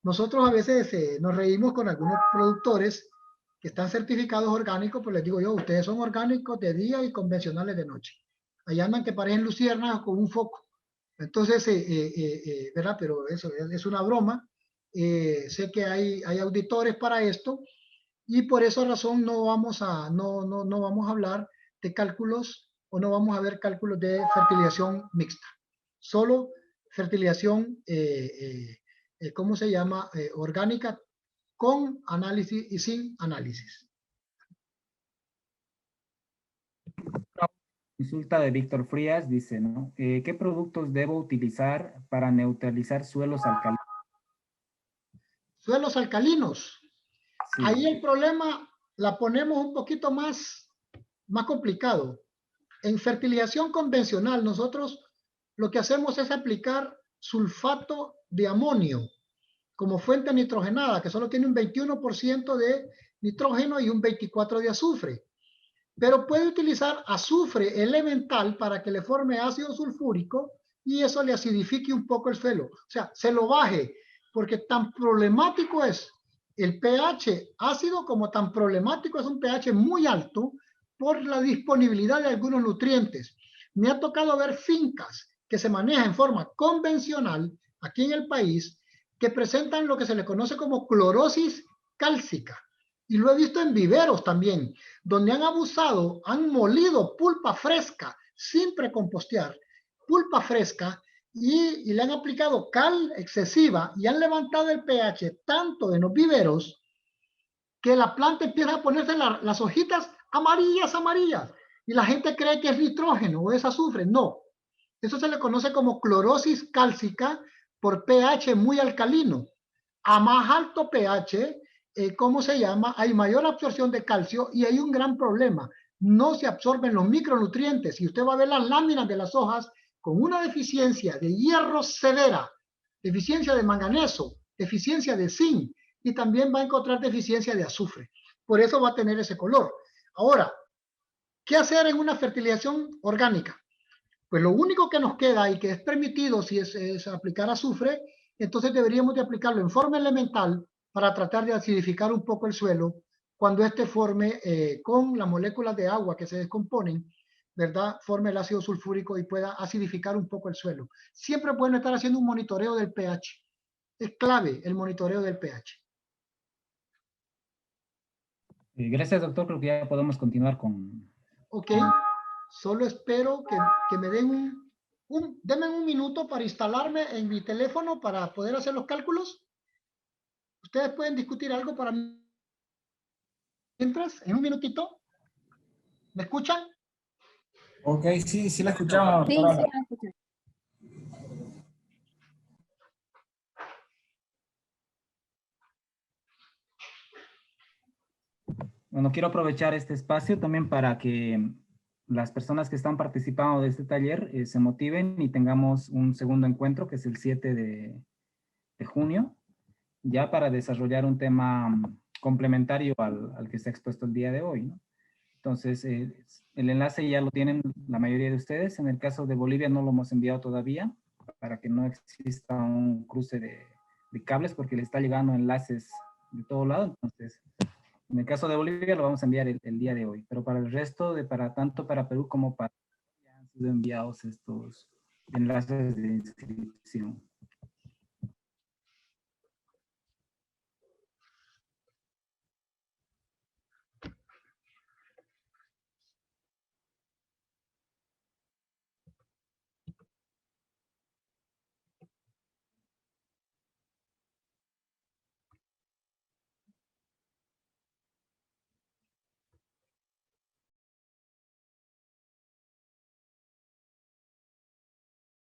A: nosotros a veces nos reímos con algunos productores que están certificados orgánicos, pues les digo yo, ustedes son orgánicos de día y convencionales de noche. Allá andan que parecen luciernas con un foco. Entonces, ¿verdad? Pero eso es una broma. Sé que hay auditores para esto y por esa razón no vamos a hablar de cálculos o no vamos a ver cálculos de fertilización mixta. Solo fertilización, ¿cómo se llama? Orgánica con análisis y sin análisis.
F: Consulta de Víctor Frías dice, ¿no? ¿Qué productos debo utilizar para neutralizar suelos alcalinos?
A: Suelos alcalinos. Sí. Ahí el problema la ponemos un poquito más complicado. En fertilización convencional, nosotros lo que hacemos es aplicar sulfato de amonio como fuente nitrogenada, que solo tiene un 21% de nitrógeno y un 24% de azufre. Pero puede utilizar azufre elemental para que le forme ácido sulfúrico y eso le acidifique un poco el suelo. O sea, se lo baje, porque tan problemático es el pH ácido como tan problemático es un pH muy alto por la disponibilidad de algunos nutrientes. Me ha tocado ver fincas que se manejan en forma convencional aquí en el país que presentan lo que se le conoce como clorosis cálcica. Y lo he visto en viveros también, donde han abusado, han molido pulpa fresca sin precompostear, pulpa fresca, y le han aplicado cal excesiva y han levantado el pH tanto en los viveros que la planta empieza a ponerse las hojitas amarillas, y la gente cree que es nitrógeno o es azufre. No, eso se le conoce como clorosis cálcica por pH muy alcalino. A más alto pH, ¿cómo se llama? Hay mayor absorción de calcio y hay un gran problema. No se absorben los micronutrientes y usted va a ver las láminas de las hojas con una deficiencia de hierro severa, deficiencia de manganeso, deficiencia de zinc y también va a encontrar deficiencia de azufre. Por eso va a tener ese color. Ahora, ¿qué hacer en una fertilización orgánica? Pues lo único que nos queda y que es permitido si es aplicar azufre, entonces deberíamos de aplicarlo en forma elemental para tratar de acidificar un poco el suelo cuando éste forme con las moléculas de agua que se descomponen, ¿verdad? Forme el ácido sulfúrico y pueda acidificar un poco el suelo. Siempre pueden estar haciendo un monitoreo del pH. Es clave el monitoreo del pH.
F: Gracias, doctor. Creo que ya podemos continuar con...
A: Ok. Solo espero que me den denme un minuto para instalarme en mi teléfono para poder hacer los cálculos. ¿Ustedes pueden discutir algo para mí? Mientras, en un minutito. ¿Me escuchan?
B: Ok, sí la escuchamos.
C: Sí, sí la escuchamos.
F: Bueno, quiero aprovechar este espacio también para que las personas que están participando de este taller se motiven y tengamos un segundo encuentro, que es el 7 de junio, ya para desarrollar un tema complementario al que se ha expuesto el día de hoy, ¿no? Entonces, el enlace ya lo tienen la mayoría de ustedes. En el caso de Bolivia no lo hemos enviado todavía para que no exista un cruce de cables porque le está llegando enlaces de todo lado. Entonces, en el caso de Bolivia lo vamos a enviar el día de hoy. Pero para el resto, tanto para Perú como para ya han sido enviados estos enlaces de inscripción.